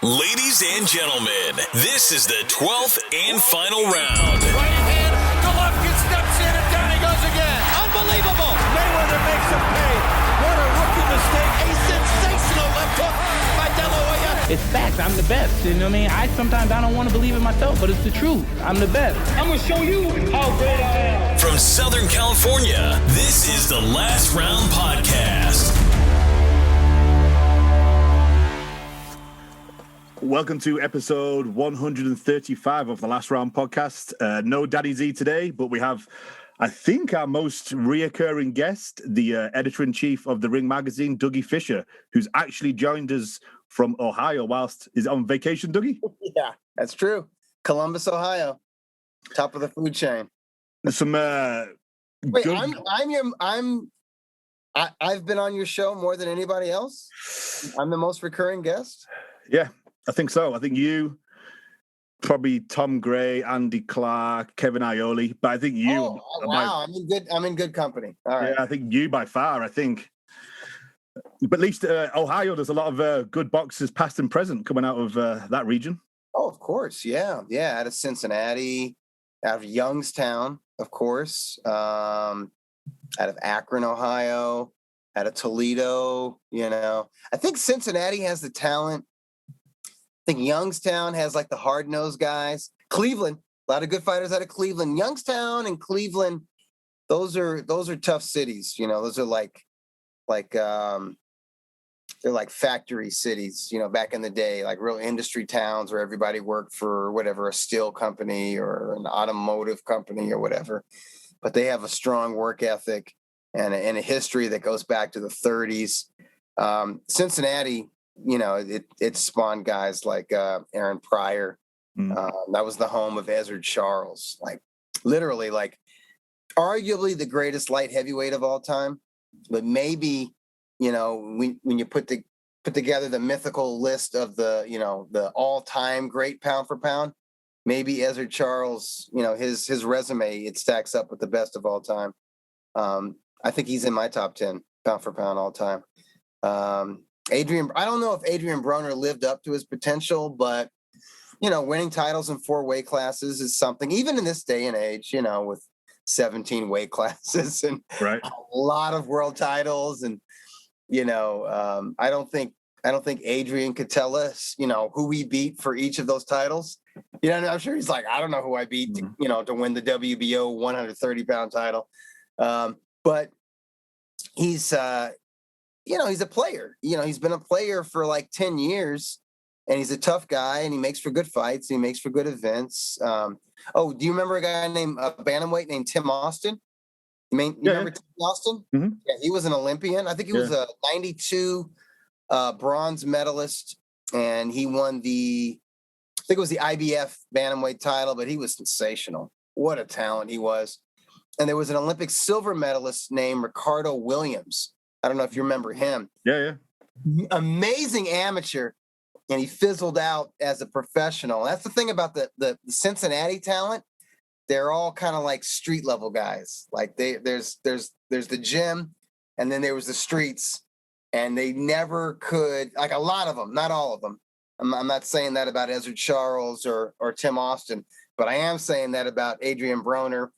Ladies and gentlemen, this is the 12th and final round. Right hand, Golovkin steps in and down he goes again. Unbelievable. Mayweather makes him pay. What a rookie mistake. A sensational left hook by De La Hoya. It's facts. I'm the best. You know what I mean? Sometimes I don't want to believe it myself, but it's the truth. I'm the best. I'm going to show you how great I am. From Southern California, this is the Last Round Podcast. Welcome to episode 135 of the Last Round Podcast. No Daddy Z today, but we have, I think, our most reoccurring guest, the editor-in-chief of The Ring magazine, Dougie Fischer, who's actually joined us from Ohio whilst he's on vacation, Dougie? Yeah, that's true. Columbus, Ohio, top of the food chain. Some Wait, I've been on your show more than anybody else? I'm the most recurring guest? Yeah, I think so. I think you, probably Tom Gray, Andy Clark, Kevin Aioli, but I think you. Oh, wow, I'm in good company. All right. Yeah, I think you by far. I think, but at least Ohio, there's a lot of good boxers, past and present, coming out of that region. Oh, of course, yeah, out of Cincinnati, out of Youngstown, of course, out of Akron, Ohio, out of Toledo. You know, I think Cincinnati has the talent. I think Youngstown has like the hard-nosed guys. Cleveland, a lot of good fighters out of Cleveland. Youngstown and Cleveland, those are tough cities. You know, those are like they're like factory cities. You know, back in the day, like real industry towns where everybody worked for whatever, a steel company or an automotive company or whatever. But they have a strong work ethic and a history that goes back to the 30s. Cincinnati, you know, it spawned guys like Aaron Pryor. That was the home of Ezzard Charles, like literally, like arguably the greatest light heavyweight of all time. But maybe, you know, when you put together the mythical list of the all-time great pound for pound, maybe Ezzard Charles, you know, his resume, it stacks up with the best of all time. I think he's in my top 10 pound for pound all time. I don't know if Adrian Broner lived up to his potential, but, you know, winning titles in 4 weight classes is something, even in this day and age, you know, with 17 weight classes and right. A lot of world titles. And, you know, I don't think Adrian could tell us, you know, who he beat for each of those titles. You know, I'm sure he's like, I don't know who I beat, to win the WBO 130-pound title. But he's, you know, he's a player. You know, he's been a player for like 10 years, and he's a tough guy, and he makes for good fights. He makes for good events. Do you remember a guy named bantamweight named Tim Austin? You remember Tim Austin? Mm-hmm. Yeah, he was an Olympian. I think he was a 92 bronze medalist, and he won I think it was the IBF bantamweight title, but he was sensational. What a talent he was. And there was an Olympic silver medalist named Ricardo Williams. I don't know if you remember him. Yeah. Amazing amateur, and he fizzled out as a professional. That's the thing about the Cincinnati talent. They're all kind of like street level guys. Like there's the gym, and then there was the streets, and they never could, like a lot of them, not all of them. I'm not saying that about Ezzard Charles or Tim Austin, but I am saying that about Adrian Broner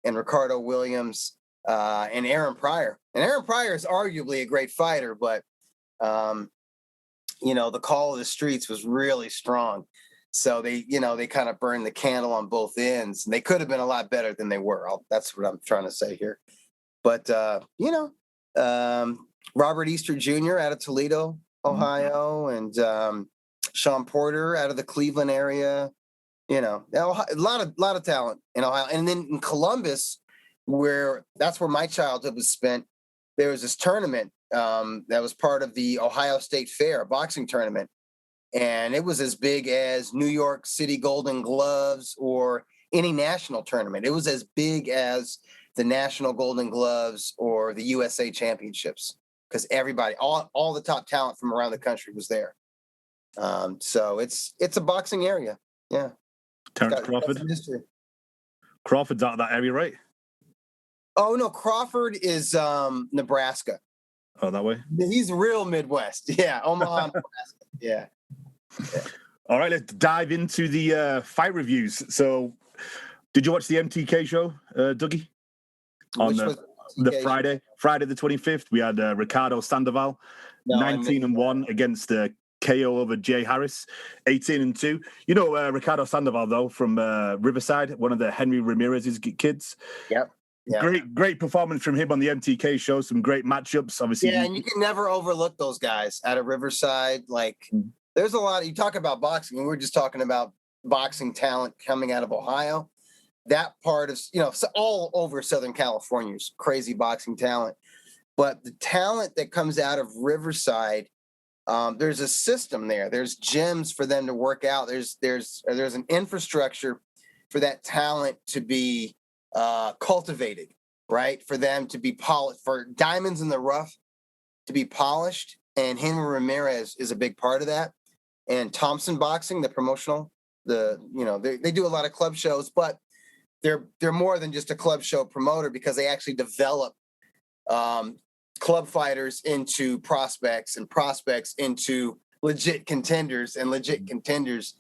and Ricardo Williams and Aaron Pryor. And Aaron Pryor is arguably a great fighter, but, you know, the call of the streets was really strong. So they kind of burned the candle on both ends. And they could have been a lot better than they were. That's what I'm trying to say here. But, Robert Easter Jr. out of Toledo, Ohio, and Sean Porter out of the Cleveland area. You know, a lot of talent in Ohio. And then in Columbus, that's where my childhood was spent, there was this tournament that was part of the Ohio State Fair, a boxing tournament. And it was as big as New York City Golden Gloves or any national tournament. It was as big as the National Golden Gloves or the USA Championships, because everybody, all the top talent from around the country was there. So it's a boxing area. Yeah. Terrence Crawford. Crawford's out of that area, right? Oh, no, Crawford is Nebraska. Oh, that way? He's real Midwest. Yeah, Omaha, Nebraska. Yeah. All right, let's dive into the fight reviews. So, did you watch the MTK show, Dougie? On the Friday the 25th, we had Ricardo Sandoval, 19-1 against KO over Jay Harris, 18-2. You know Ricardo Sandoval, though, from Riverside, one of the Henry Ramirez's kids. Yep. Yeah. Great performance from him on the MTK show. Some great matchups, obviously. Yeah, and you can never overlook those guys out of Riverside. Like, there's a lot. You talk about boxing, and we're just talking about boxing talent coming out of Ohio. That part of, all over Southern California is crazy boxing talent. But the talent that comes out of Riverside, there's a system there. There's gyms for them to work out. There's an infrastructure for that talent to be cultivated, right? For them to be polished, for diamonds in the rough to be polished. And Henry Ramirez is a big part of that. And Thompson Boxing, the promotional, they do a lot of club shows, but they're more than just a club show promoter because they actually develop club fighters into prospects and prospects into legit contenders and legit contenders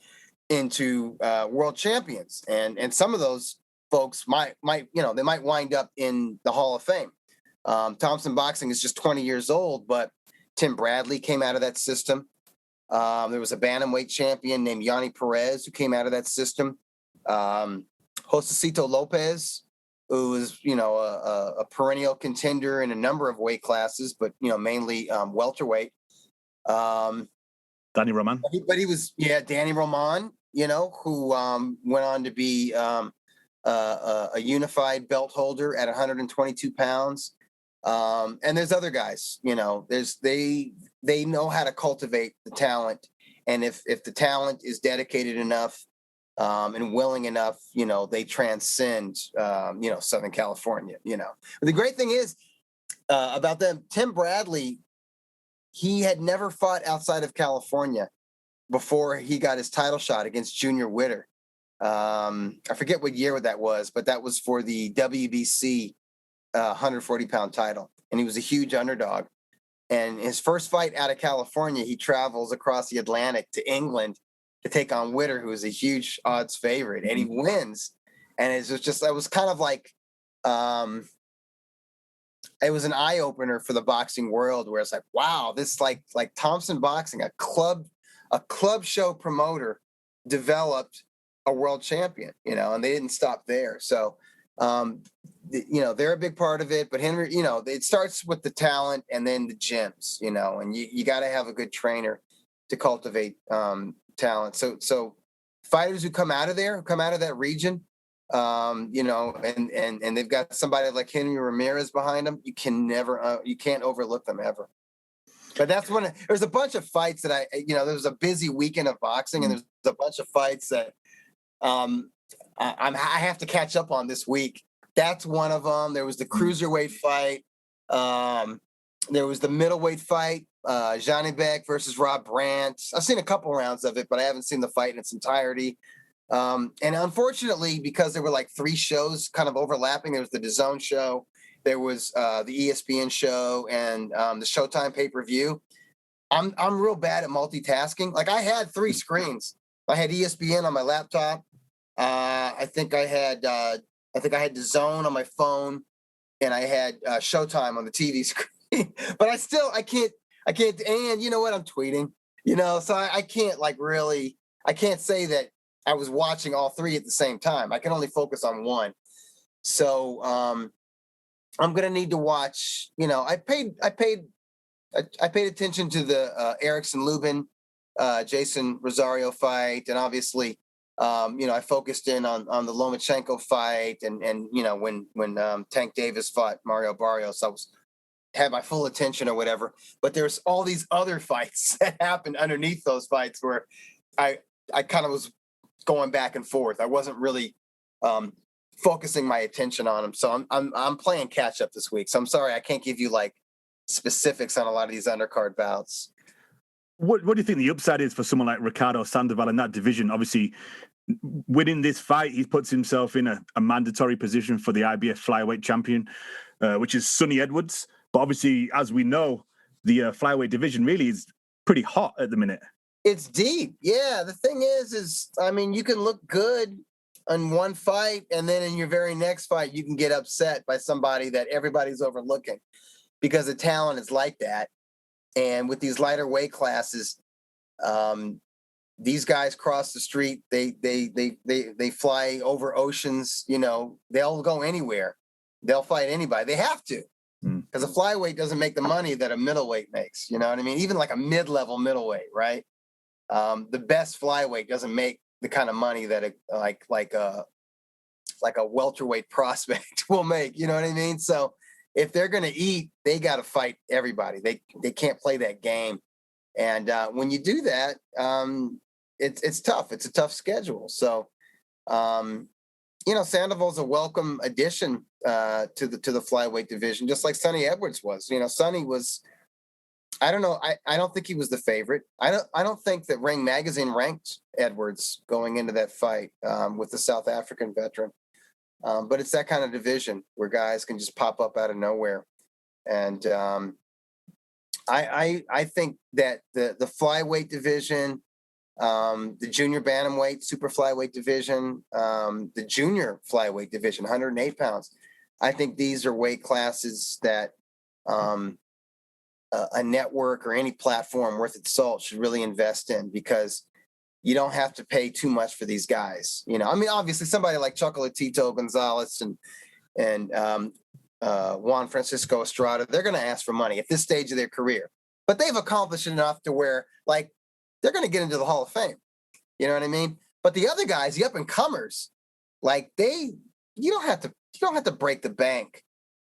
into world champions. And some of those folks might they might wind up in the Hall of Fame. Thompson Boxing is just 20 years old, but Tim Bradley came out of that system. There was a bantamweight champion named Yanni Perez who came out of that system. Josecito Lopez, who is, a perennial contender in a number of weight classes, but, mainly welterweight. Danny Roman. But he was, Danny Roman, who went on to be a unified belt holder at 122 pounds. And there's other guys, they know how to cultivate the talent. And if the talent is dedicated enough, and willing enough, they transcend, Southern California, But the great thing is about them, Tim Bradley, he had never fought outside of California before he got his title shot against Junior Witter. I forget what year that was, but that was for the WBC 140-pound title. And he was a huge underdog. And his first fight out of California, he travels across the Atlantic to England to take on Witter, who is a huge odds favorite, and he wins. And it was kind of like, it was an eye opener for the boxing world, where it's like, wow, this like Thompson Boxing, a club show promoter developed a world champion, and they didn't stop there. So, they're a big part of it, but Henry, it starts with the talent and then the gyms, and you got to have a good trainer to cultivate, talent. So fighters who come out of that region, and they've got somebody like Henry Ramirez behind them, you can't overlook them ever. But that's there's a bunch of fights that there was a busy weekend of boxing, and there's a bunch of fights that I have to catch up on this week. That's one of them. There was the cruiserweight fight. There was the middleweight fight, Johnny Beck versus Rob Brandt. I've seen a couple rounds of it, but I haven't seen the fight in its entirety. And unfortunately, because there were like 3 shows kind of overlapping, there was the DAZN show, there was the ESPN show, and the Showtime pay-per-view. I'm real bad at multitasking. Like, I had 3 screens. I had ESPN on my laptop. I think I had DAZN on my phone, and I had Showtime on the TV screen. But I can't, and you know what, I'm tweeting, so I can't I can't say that I was watching all 3 at the same time. I can only focus on one. So I'm going to need to watch, I paid attention to the Erickson Lubin, Jason Rosario fight. And obviously, I focused in on the Lomachenko fight and when Tank Davis fought Morrell-Cazares, I had my full attention or whatever, but there's all these other fights that happened underneath those fights where I kind of was going back and forth. I wasn't really focusing my attention on them. So I'm playing catch up this week. So I'm sorry, I can't give you like specifics on a lot of these undercard bouts. What do you think the upside is for someone like Ricardo Sandoval in that division? Obviously, winning this fight, he puts himself in a mandatory position for the IBF flyweight champion, which is Sonny Edwards. But obviously, as we know, the flyweight division really is pretty hot at the minute. It's deep. Yeah. The thing is, I mean, you can look good on one fight, and then in your very next fight, you can get upset by somebody that everybody's overlooking because the talent is like that. And with these lighter weight classes, these guys cross the street. They fly over oceans. You know, they'll go anywhere. They'll fight anybody. They have to, because a flyweight doesn't make the money that a middleweight makes. You know what I mean? Even like a mid-level middleweight, right? The best flyweight doesn't make the kind of money that like a welterweight prospect will make. You know what I mean? So if they're going to eat, they got to fight everybody. They can't play that game. And when you do that, it's tough. It's a tough schedule. So, you know, Sandoval's a welcome addition to the flyweight division, just like Sonny Edwards was. You know, Sonny was. I don't know. I don't think he was the favorite. I don't think that Ring Magazine ranked Edwards going into that fight with the South African veteran. But it's that kind of division where guys can just pop up out of nowhere. And I think that the flyweight division, the junior bantamweight, super flyweight division, the junior flyweight division, 108 pounds, I think these are weight classes that a network or any platform worth its salt should really invest in, because you don't have to pay too much for these guys. You know, I mean, obviously somebody like Chocolatito Gonzalez and Juan Francisco Estrada, they're going to ask for money at this stage of their career, but they've accomplished enough to where, like, they're going to get into the Hall of Fame. You know what I mean? But the other guys, the up and comers, like you don't have to break the bank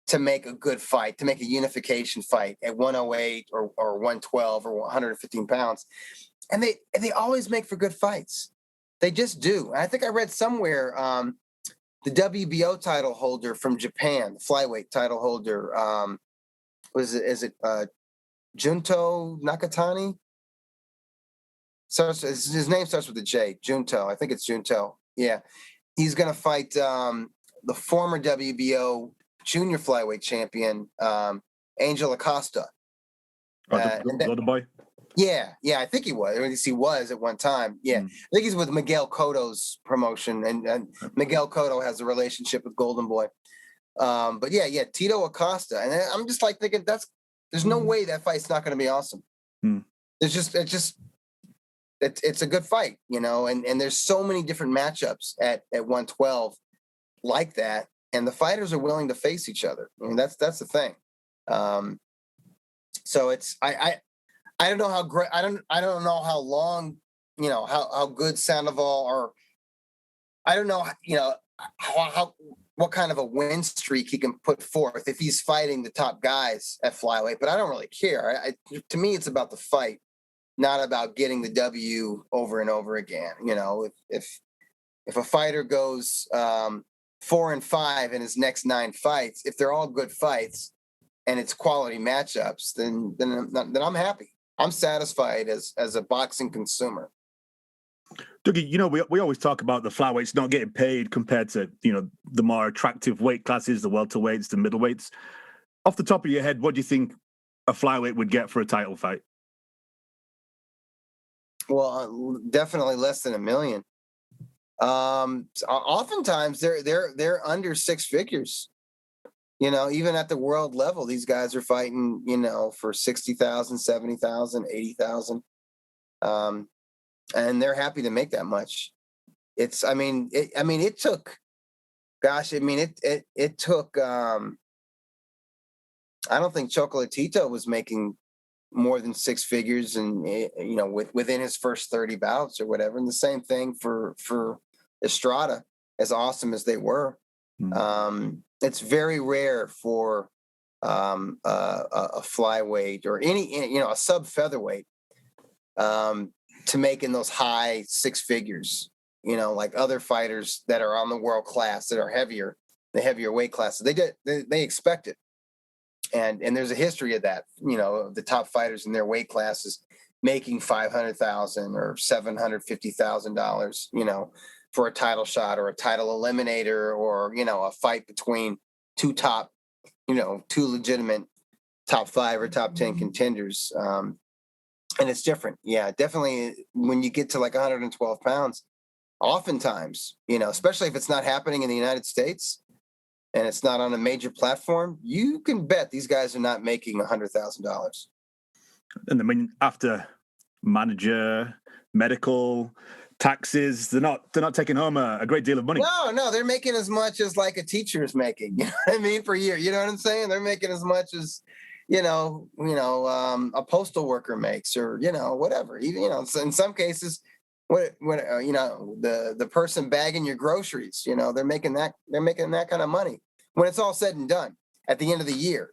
to make a good fight, to make a unification fight at 108 or 112 or 115 pounds. And they always make for good fights. They just do. And I think I read somewhere the WBO title holder from Japan, the flyweight title holder, is it Junto Nakatani? So his name starts with a J, Junto. I think it's Junto. Yeah. He's going to fight the former WBO junior flyweight champion, Angel Acosta. The boy. Yeah, I think he was. Or at least he was at one time. Yeah, I think he's with Miguel Cotto's promotion, and Miguel Cotto has a relationship with Golden Boy. But yeah, Tito Acosta, and I'm just like thinking there's no way that fight's not going to be awesome. It's a good fight, you know, and there's so many different matchups at 112 like that, and the fighters are willing to face each other. I mean, that's the thing. So it's I don't know how great. I don't know how long, you know, how good Sandoval, or I don't know, you know, how what kind of a win streak he can put forth if he's fighting the top guys at flyweight. But I don't really care. To me, it's about the fight, not about getting the W over and over again. You know, if a fighter goes 4-5 in his next 9 fights, if they're all good fights and it's quality matchups, then I'm happy. I'm satisfied as a boxing consumer. Dougie, you know, we always talk about the flyweights not getting paid compared to, you know, the more attractive weight classes, the welterweights, the middleweights. Off the top of your head, what do you think a flyweight would get for a title fight? Well, definitely less than $1 million. Oftentimes they're under 6 figures. You know, even at the world level, these guys are fighting, you know, for 60,000, 70,000, 80,000. And they're happy to make that much. It took, I don't think Chocolatito was making more than 6 figures and, you know, within his first 30 bouts or whatever. And the same thing for Estrada, as awesome as they were. It's very rare for a flyweight or any, you know, a sub featherweight to make in those high 6 figures, you know, like other fighters that are on the world class that are heavier, the heavier weight classes. They expect it. And there's a history of that, you know, the top fighters in their weight classes making $500,000 or $750,000, you know, for a title shot or a title eliminator, or, you know, a fight between 2 legitimate top 5 or top 10 contenders. And it's different. Yeah, definitely. When you get to like 112 pounds, oftentimes, especially if it's not happening in the United States and it's not on a major platform, you can bet these guys are not making $100,000. And I mean, after manager, medical, taxes, they're not taking home a great deal of money. No, they're making as much as like a teacher is making. You know what I mean, per year. You know what I'm saying? They're making as much as a postal worker makes, or whatever. Even in some cases, the person bagging your groceries, they're making that kind of money when it's all said and done at the end of the year.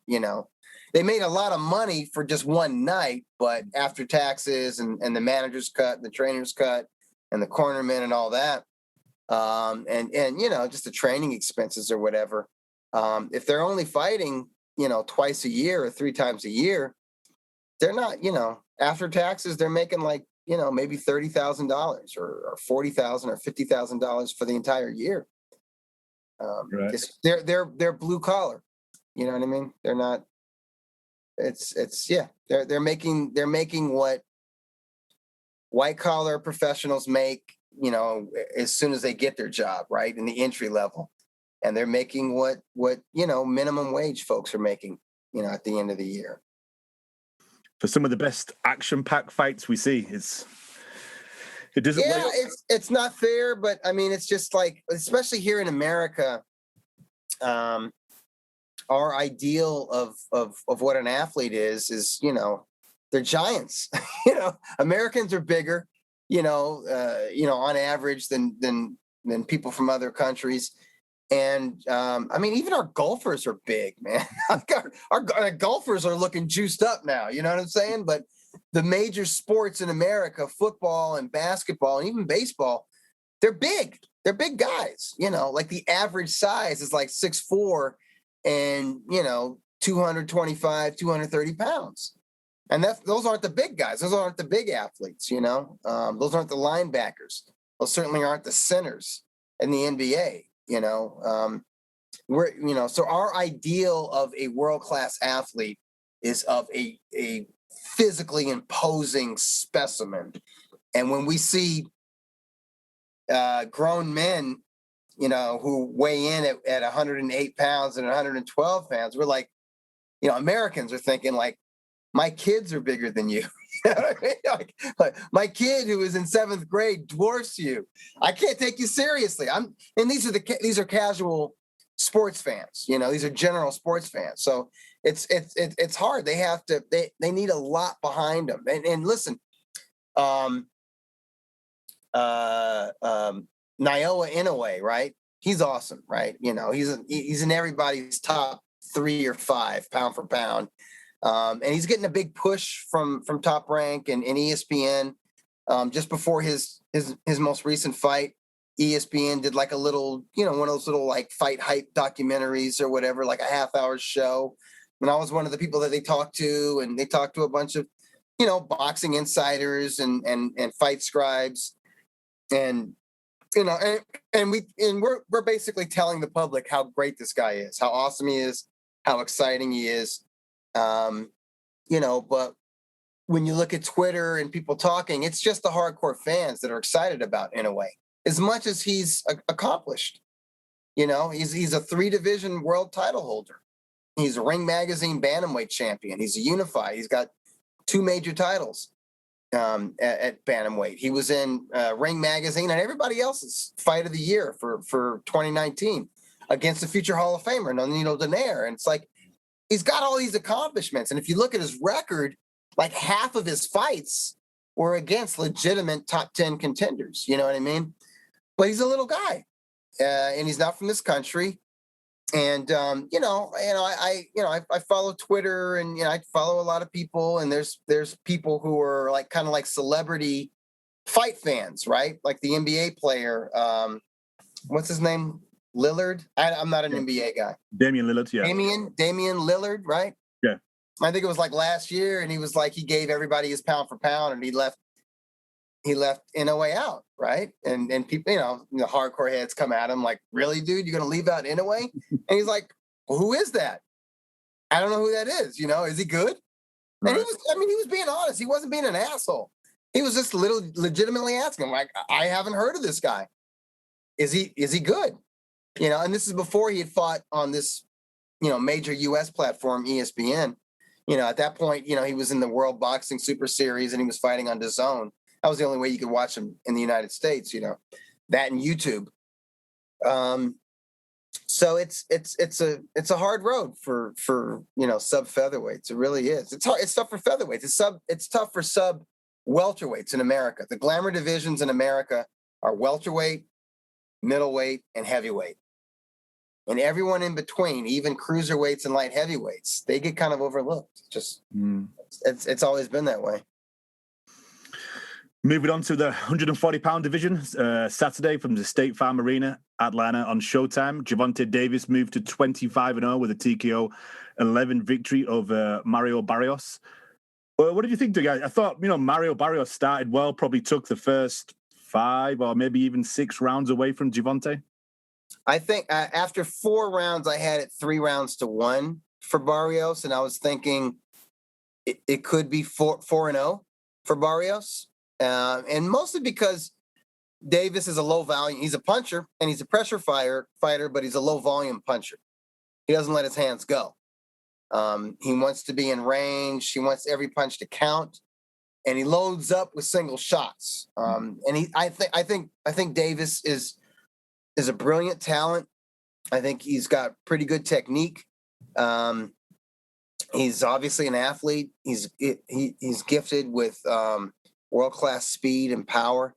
They made a lot of money for just one night, but after taxes and the manager's cut, and the trainer's cut, and the cornerman and all that, and just the training expenses or whatever. If they're only fighting, twice a year or 3 times a year, they're not, after taxes, they're making like, maybe $30,000 or $40,000 or $50,000 for the entire year. Right. They're blue collar. You know what I mean? They're not. They're making what white collar professionals make, as soon as they get their job, right, in the entry level, and they're making what minimum wage folks are making, at the end of the year. For some of the best action-packed fights we see, it doesn't. Yeah, it's not fair, but I mean, it's just like, especially here in America, our ideal of what an athlete is they're giants. Americans are bigger, on average than people from other countries. And I mean, even our golfers are big, man. Our golfers are looking juiced up now. You know what I'm saying? But the major sports in America, football and basketball and even baseball, they're big. They're big guys. Like the average size is like 6'4" and 225, 230 pounds. And those aren't the big guys. Those aren't the big athletes. Those aren't the linebackers. Those certainly aren't the centers in the NBA. So our ideal of a world-class athlete is of a physically imposing specimen. And when we see grown men, who weigh in at 108 pounds and 112 pounds, we're like, Americans are thinking like, my kids are bigger than you. You know what I mean? Like my kid who is in 7th grade dwarfs you. I can't take you seriously. These are casual sports fans. These are general sports fans. So it's hard. They need a lot behind them. And listen, Naoya Inoue, right? He's awesome, right? He's in everybody's top 3 or 5 pound for pound. And he's getting a big push from Top Rank and ESPN. Just before his most recent fight, ESPN did like a little, one of those little like fight hype documentaries or whatever, like a half-hour show. And I was one of the people that they talked to, and they talked to a bunch of, boxing insiders and fight scribes, and we're basically telling the public how great this guy is, how awesome he is, how exciting he is. But when you look at Twitter and people talking, it's just the hardcore fans that are excited about Inoue as much as he's accomplished. He's a 3-division world title holder. He's a Ring Magazine bantamweight champion. He's a unified. He's got 2 major titles at bantamweight. He was in Ring Magazine and everybody else's fight of the year for 2019 against the future Hall of Famer, Nonito Donaire. And it's like, he's got all these accomplishments. And if you look at his record, like half of his fights were against legitimate top 10 contenders. You know what I mean? But he's a little guy, and he's not from this country. And, I follow Twitter, and, I follow a lot of people, and there's people who are like, kind of like celebrity fight fans, right? Like the NBA player, what's his name? Lillard. I'm not an NBA guy. Damian Lillard, yeah. Damian Lillard, right? Yeah. I think it was like last year, and he was like, he gave everybody his pound for pound, and he left Inoue out, right? And people, the hardcore heads come at him like, really, dude, you're gonna leave out Inoue? And he's like, well, who is that? I don't know who that is. Is he good? And he was being honest. He wasn't being an asshole. He was just legitimately asking, like, I haven't heard of this guy. Is he good? And this is before he had fought on this, major U.S. platform, ESPN. At that point, he was in the World Boxing Super Series and he was fighting on DAZN. That was the only way you could watch him in the United States, that and YouTube. So it's a hard road for sub featherweights. It really is. It's hard. It's tough for featherweights. It's tough for sub welterweights in America. The glamour divisions in America are welterweight, middleweight, and heavyweight. And everyone in between, even cruiserweights and light heavyweights, they get kind of overlooked. It's always been that way. Moving on to the 140-pound division, Saturday from the State Farm Arena, Atlanta on Showtime. Gervonta Davis moved to 25-0 with a TKO 11 victory over Morrell-Cazares. What did you think, Dougie? I thought, Morrell-Cazares started well, probably took the first 5 or maybe even 6 rounds away from Gervonta. I think after 4 rounds, I had it 3-1 for Barrios, and I was thinking it could be 4-0 for Barrios. And mostly because Davis is a low volume. He's a puncher and he's a pressure fighter, but he's a low volume puncher. He doesn't let his hands go. He wants to be in range. He wants every punch to count, and he loads up with single shots. And I think Davis is a brilliant talent. I think he's got pretty good technique. He's obviously an athlete. He's gifted with world-class speed and power,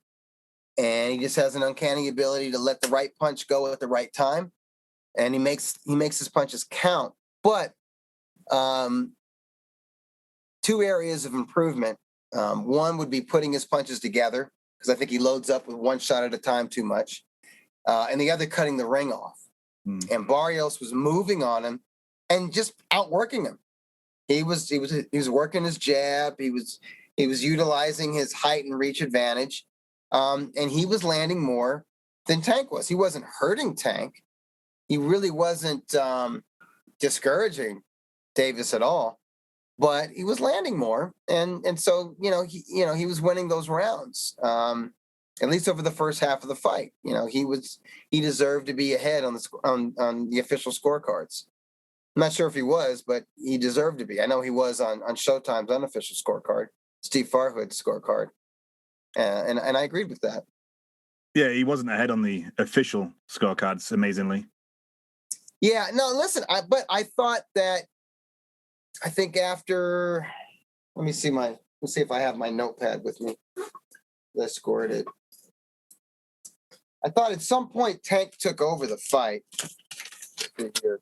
and he just has an uncanny ability to let the right punch go at the right time, and he makes his punches count. But 2 areas of improvement. One would be putting his punches together, because I think he loads up with 1 shot at a time too much, and the other cutting the ring off. And Barrios was moving on him and just outworking him. He was working his jab. He was utilizing his height and reach advantage, and he was landing more than Tank was. He wasn't hurting Tank. He really wasn't discouraging Davis at all, but he was landing more, and so he was winning those rounds. At least over the first half of the fight, he deserved to be ahead on the official scorecards. I'm not sure if he was, but he deserved to be. I know he was on Showtime's unofficial scorecard, Steve Farhood's scorecard. And I agreed with that. Yeah, he wasn't ahead on the official scorecards, amazingly. Yeah, no, listen, I thought that, I think after, let's see if I have my notepad with me. I scored it. I thought at some point Tank took over the fight. Here.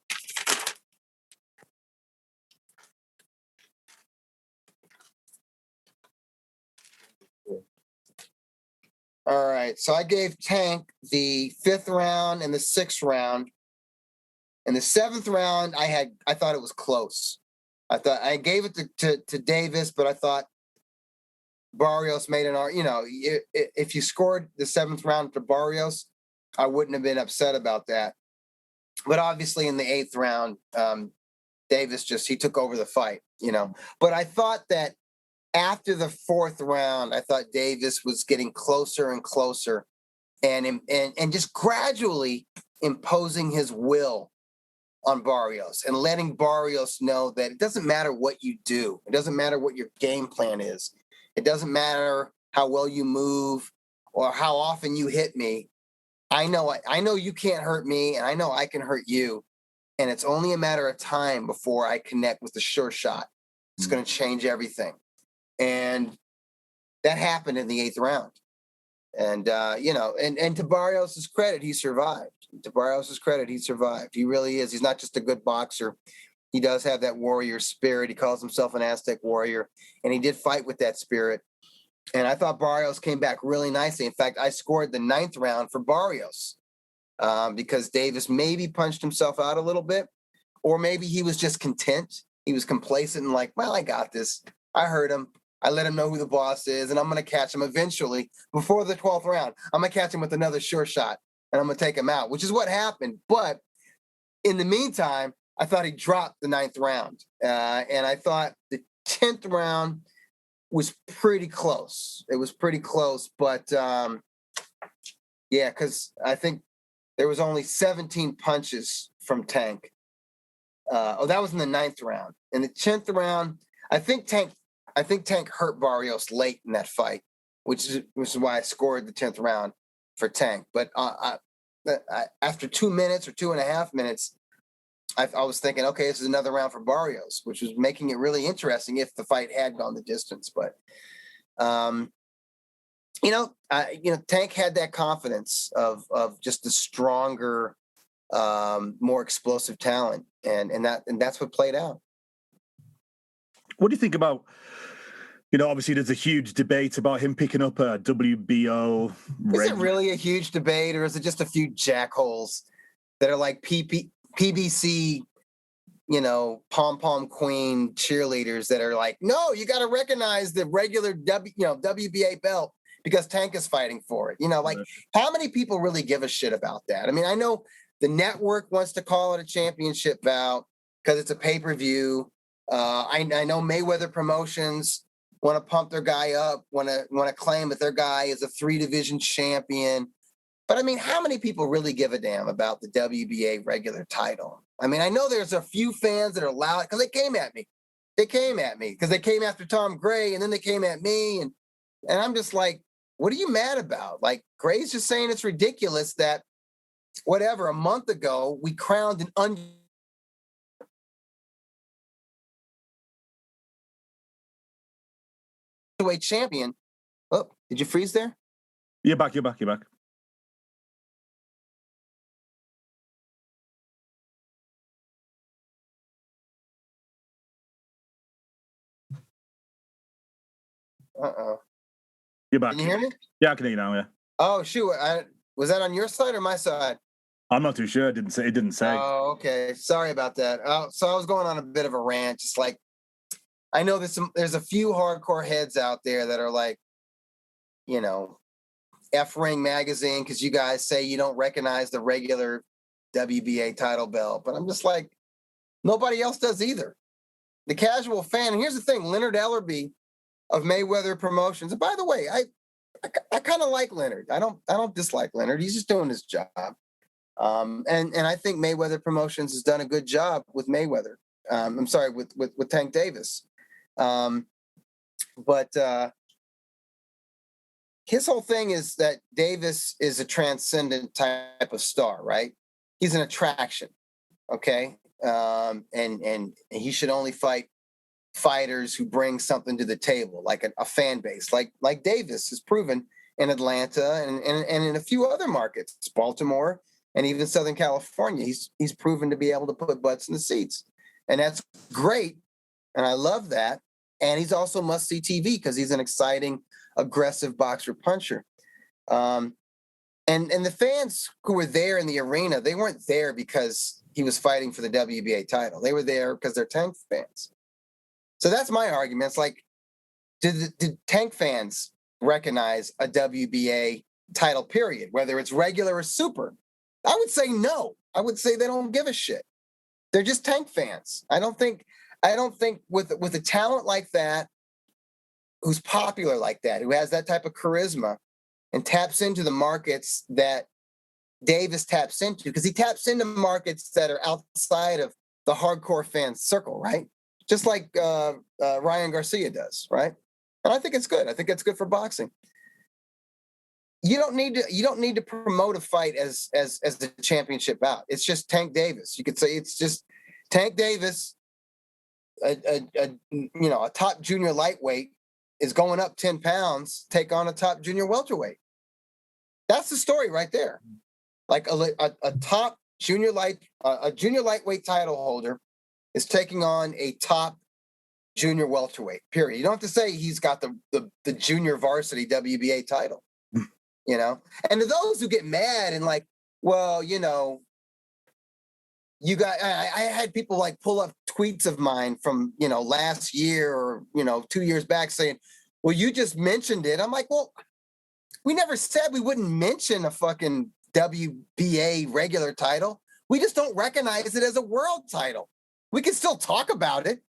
All right, so I gave Tank the 5th round and the 6th round. In the 7th round, I thought it was close. I thought I gave it to Davis, but I thought Barrios made if you scored the 7th round to Barrios, I wouldn't have been upset about that. But obviously in the 8th round, Davis he took over the fight, But I thought that after the 4th round, I thought Davis was getting closer and closer and just gradually imposing his will on Barrios and letting Barrios know that it doesn't matter what you do. It doesn't matter what your game plan is. It doesn't matter how well you move or how often you hit me. I know you can't hurt me, and I know I can hurt you. And it's only a matter of time before I connect with the sure shot. It's going to change everything. And that happened in the 8th round. And, and to Barrios' credit, he survived. To Barrios' credit, he survived. He really is. He's not just a good boxer. He does have that warrior spirit. He calls himself an Aztec warrior, and he did fight with that spirit. And I thought Barrios came back really nicely. In fact, I scored the 9th round for Barrios because Davis maybe punched himself out a little bit, or maybe he was just content. He was complacent and like, well, I got this. I heard him. I let him know who the boss is, and I'm going to catch him eventually before the 12th round. I'm going to catch him with another sure shot, and I'm going to take him out, which is what happened. But in the meantime, I thought he dropped the 9th round. And I thought that 10th round was pretty close. It was pretty close, but because I think there was only 17 punches from Tank. That was in the 9th round. In the 10th round, I think Tank hurt Barrios late in that fight, which is why I scored the 10th round for Tank. But after 2 minutes or 2.5 minutes, I was thinking, okay, this is another round for Barrios, which was making it really interesting if the fight had gone the distance. But, Tank had that confidence of just the stronger, more explosive talent, and that's what played out. What do you think about? Obviously there's a huge debate about him picking up a WBO. Is it really a huge debate, or is it just a few jackholes that are like PBC, pom-pom queen cheerleaders that are like, no, you got to recognize the regular WBA belt because Tank is fighting for it. How many people really give a shit about that? I mean, I know the network wants to call it a championship bout because it's a pay-per-view. I know Mayweather Promotions want to pump their guy up, want to claim that their guy is a 3-division champion. But I mean, how many people really give a damn about the WBA regular title? I mean, I know there's a few fans that are loud because they came at me. They came at me because they came after Tom Gray, and then they came at me. And I'm just like, what are you mad about? Like, Gray's just saying it's ridiculous that a month ago, we crowned an weight champion. Oh, did you freeze there? You're back. Uh-oh. You're back. Can you hear me? Yeah, I can hear you now, yeah. Oh, shoot. Was that on your side or my side? I'm not too sure. It didn't say. Oh, okay. Sorry about that. So I was going on a bit of a rant. Just like, I know there's a few hardcore heads out there that are like, F-Ring magazine, because you guys say you don't recognize the regular WBA title belt. But I'm just like, nobody else does either. The casual fan, and here's the thing, Leonard Ellerbe of Mayweather Promotions. And by the way, I kind of like Leonard. I don't dislike Leonard. He's just doing his job. And I think Mayweather Promotions has done a good job with Mayweather. With Tank Davis. But his whole thing is that Davis is a transcendent type of star, right? He's an attraction, okay? And he should only fight fighters who bring something to the table, like a fan base, like Davis has proven in Atlanta and in a few other markets, Baltimore and even Southern California. He's proven to be able to put butts in the seats, and that's great, and I love that. And he's also must-see TV because he's an exciting, aggressive boxer puncher. And the fans who were there in the arena, they weren't there because he was fighting for the WBA title. They were there because they're Tank fans. So that's my argument. It's like, did Tank fans recognize a WBA title period, whether it's regular or super? I would say no. I would say they don't give a shit. They're just Tank fans. I don't think with a talent like that, who's popular like that, who has that type of charisma and taps into the markets that Davis taps into, because he taps into markets that are outside of the hardcore fan circle, right? Just like Ryan Garcia does, right? And I think it's good. I think it's good for boxing. You don't need to promote a fight as the championship bout. It's just Tank Davis. You could say it's just Tank Davis, a top junior lightweight, is going up 10 pounds, take on a top junior welterweight. That's the story right there. Like a top junior lightweight title holder is taking on a top junior welterweight, period. You don't have to say he's got the junior varsity WBA title, And to those who get mad and like, well, I had people like pull up tweets of mine from, last year or, 2 years back saying, well, you just mentioned it. I'm like, well, we never said we wouldn't mention a fucking WBA regular title. We just don't recognize it as a world title. We can still talk about it.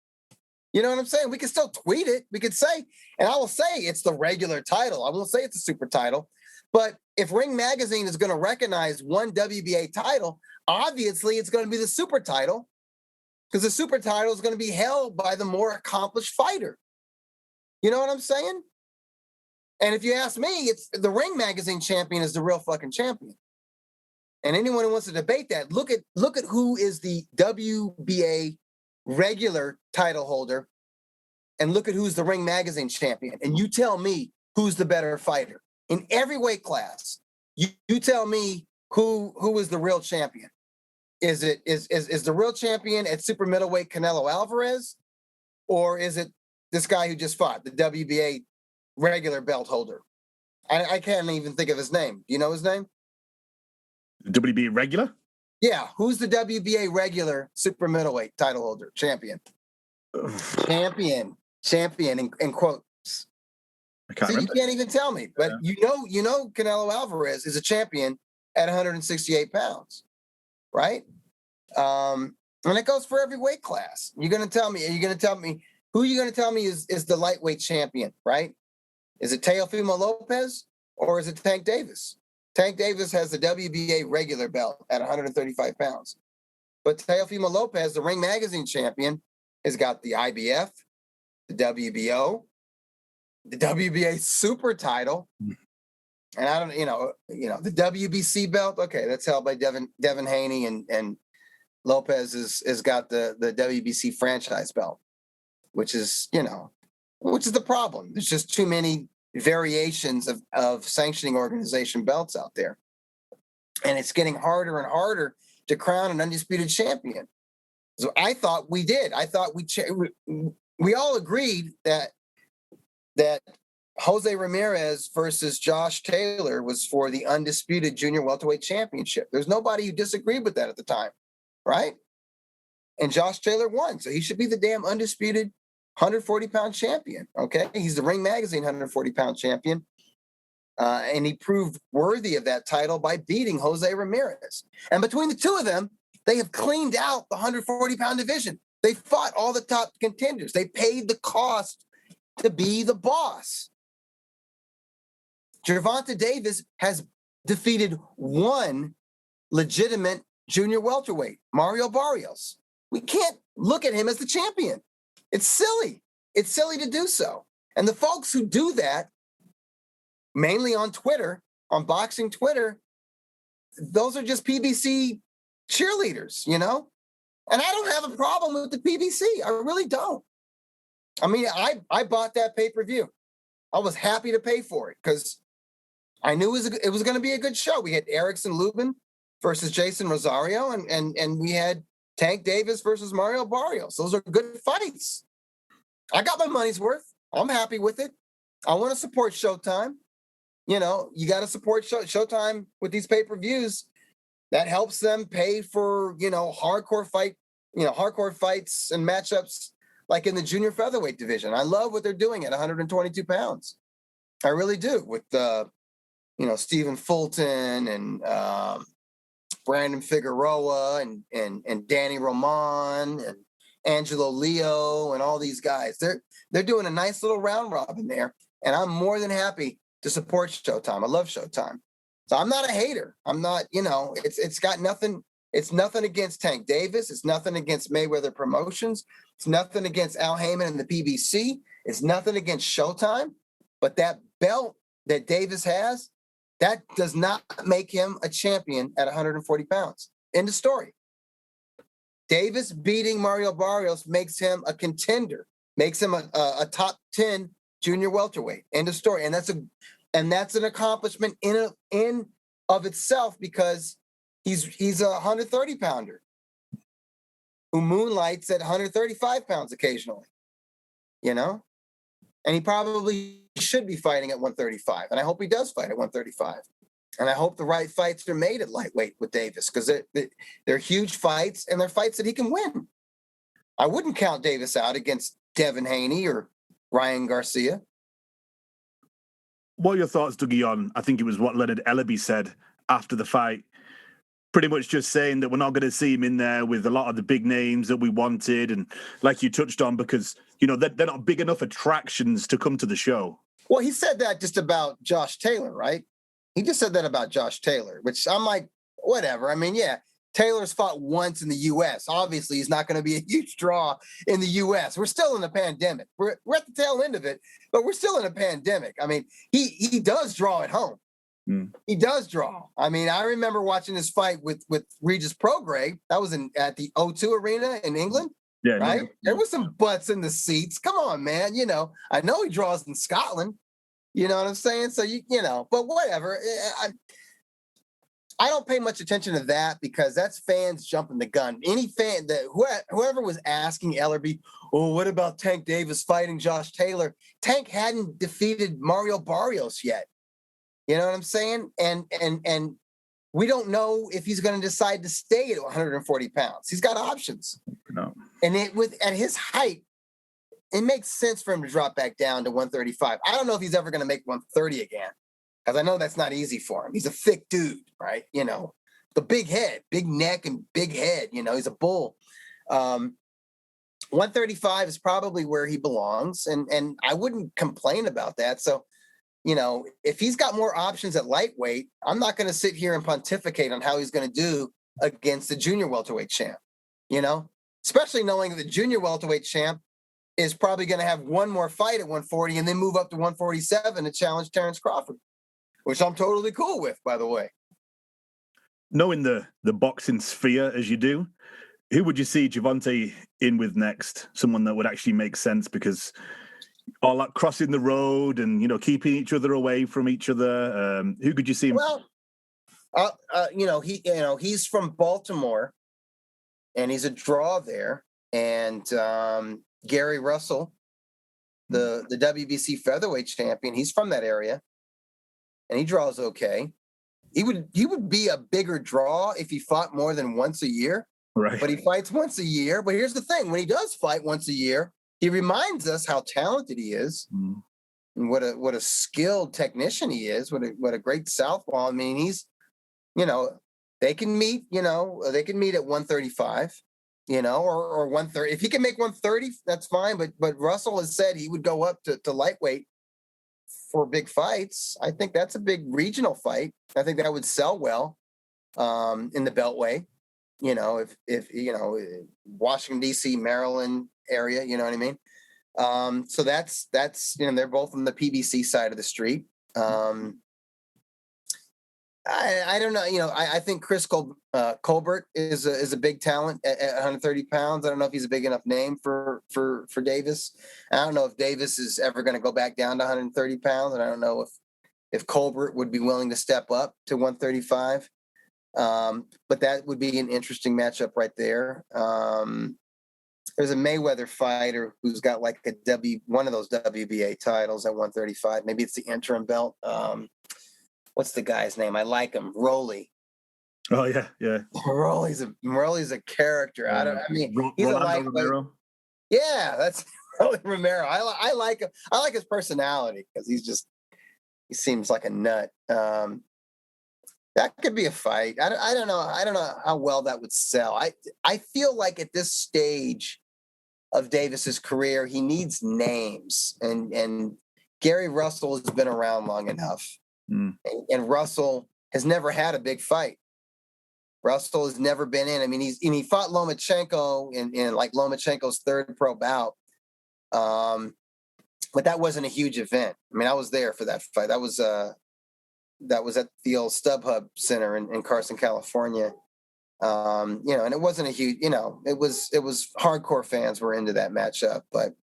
You know what I'm saying? We can still tweet it. We could say, and I will say it's the regular title. I won't say it's a super title. But if Ring Magazine is going to recognize one WBA title, obviously it's going to be the super title, because the super title is going to be held by the more accomplished fighter. You know what I'm saying? And if you ask me, it's the Ring Magazine champion is the real fucking champion. And anyone who wants to debate that, look at who is the WBA regular title holder, and look at who's the Ring Magazine champion. And you tell me who's the better fighter in every weight class. You tell me who is the real champion. Is the real champion at super middleweight Canelo Alvarez, or is it this guy who just fought, the WBA regular belt holder? I can't even think of his name. Do you know his name? WBA regular? Yeah. Who's the WBA regular super middleweight title holder? Champion in quotes. I can't remember. You can't even tell me, but yeah. you know Canelo Alvarez is a champion at 168 pounds, right? And it goes for every weight class. You're going to tell me who you're going to tell me is the lightweight champion, right? Is it Teofimo Lopez or is it Tank Davis? Tank Davis has the WBA regular belt at 135 pounds. But Teofimo Lopez, the Ring Magazine champion, has got the IBF, the WBO, the WBA super title, and I don't, the WBC belt. Okay, that's held by Devin Haney, and Lopez has got the WBC franchise belt, which is the problem. There's just too many variations of sanctioning organization belts out there, and it's getting harder and harder to crown an undisputed champion. So I thought we did. I thought we all agreed that Jose Ramirez versus Josh Taylor was for the undisputed junior welterweight championship. There's nobody who disagreed with that at the time, right? And Josh Taylor won, so he should be the damn undisputed 140-pound champion, okay? He's the Ring Magazine 140-pound champion, and he proved worthy of that title by beating Jose Ramirez. And between the two of them, they have cleaned out the 140-pound division. They fought all the top contenders. They paid the cost to be the boss. Gervonta Davis has defeated one legitimate junior welterweight, Morrell-Cazares. We can't look at him as the champion. It's silly. It's silly to do so. And the folks who do that, mainly on Twitter, on boxing Twitter, those are just PBC cheerleaders, And I don't have a problem with the PBC. I really don't. I mean, I bought that pay-per-view. I was happy to pay for it because I knew it was going to be a good show. We had Erickson Lubin versus Jason Rosario, and we had Tank Davis versus Morrell-Cazares. Those are good fights. I got my money's worth. I'm happy with it. I want to support Showtime. You got to support Showtime with these pay-per-views. That helps them pay for, hardcore fights and matchups like in the junior featherweight division. I love what they're doing at 122 pounds. I really do, with Stephen Fulton and Brandon Figueroa and Danny Roman and Angelo Leo and all these guys. They're doing a nice little round robin there, and I'm more than happy to support Showtime. I love Showtime. So I'm not a hater. I'm not, it's got nothing. It's nothing against Tank Davis. It's nothing against Mayweather Promotions. It's nothing against Al Heyman and the PBC. It's nothing against Showtime. But that belt that Davis has, that does not make him a champion at 140 pounds. End of story. Davis beating Morrell-Cazares makes him a contender, makes him a top 10 junior welterweight. End of story. And that's an accomplishment in of itself, because he's a 130 pounder who moonlights at 135 pounds occasionally, and he probably should be fighting at 135. And I hope he does fight at 135. And I hope the right fights are made at lightweight with Davis, because they're huge fights, and they're fights that he can win. I wouldn't count Davis out against Devin Haney or Ryan Garcia. What are your thoughts, Dougie, on, I think it was what Leonard Ellaby said after the fight, pretty much just saying that we're not going to see him in there with a lot of the big names that we wanted. And like you touched on, because they're not big enough attractions to come to the show. Well, he said that just about Josh Taylor, right? He just said that about Josh Taylor, which I'm like, whatever. I mean, yeah, Taylor's fought once in the U.S. Obviously, he's not going to be a huge draw in the U.S. We're still in a pandemic. We're at the tail end of it, but we're still in a pandemic. I mean, he does draw at home. He does draw. I mean, I remember watching this fight with Regis Prograis. That was at the O2 Arena in England. Yeah, right. No. There was some butts in the seats. Come on, man. I know he draws in Scotland. You know what I'm saying? So but whatever. I don't pay much attention to that because that's fans jumping the gun. Any fan whoever was asking Ellerby, oh, what about Tank Davis fighting Josh Taylor? Tank hadn't defeated Morrell-Cazares yet. You know what I'm saying? And we don't know if he's going to decide to stay at 140 pounds. He's got options. No. And at his height, it makes sense for him to drop back down to 135. I don't know if he's ever going to make 130 again, because I know that's not easy for him. He's a thick dude, right? The big head, big neck and big head. He's a bull. 135 is probably where he belongs, and I wouldn't complain about that. So, if he's got more options at lightweight, I'm not going to sit here and pontificate on how he's going to do against the junior welterweight champ, especially knowing that the junior welterweight champ is probably going to have one more fight at 140 and then move up to 147 to challenge Terrence Crawford, which I'm totally cool with, by the way. Knowing the boxing sphere as you do, who would you see Gervonta in with next? Someone that would actually make sense, because all that crossing the road and, keeping each other away from each other. Who could you see? Well, he's from Baltimore and he's a draw there. And Gary Russell, the WBC featherweight champion, he's from that area and he draws okay. He would be a bigger draw if he fought more than once a year. Right. But he fights once a year. But here's the thing. When he does fight once a year, he reminds us how talented he is and what a skilled technician he is. What a great southpaw. I mean, he's, they can meet at 135, or 130. If he can make 130, that's fine. But Russell has said he would go up to lightweight for big fights. I think that's a big regional fight. I think that would sell well in the Beltway. If Washington, D.C., Maryland area, you know what I mean? So that's they're both on the PBC side of the street. I don't know. I think Chris Colbert is a big talent at 130 pounds. I don't know if he's a big enough name for Davis. I don't know if Davis is ever going to go back down to 130 pounds. And I don't know if Colbert would be willing to step up to 135. But that would be an interesting matchup right there. There's a Mayweather fighter who's got like one of those WBA titles at 135. Maybe it's the interim belt. What's the guy's name? I like him. Rolly. Oh yeah. Rolly's a character. He's a lightweight. Yeah, that's Rolly Romero. I like him. I like his personality because he seems like a nut. That could be a fight. I don't know. I don't know how well that would sell. I feel like at this stage of Davis's career, he needs names, and Gary Russell has been around long enough, and Russell has never had a big fight. Russell has never been in. I mean, he fought Lomachenko in like Lomachenko's third pro bout, but that wasn't a huge event. I mean, I was there for that fight. That was at the old StubHub Center in Carson, California. And it wasn't a huge, it was hardcore fans were into that matchup, but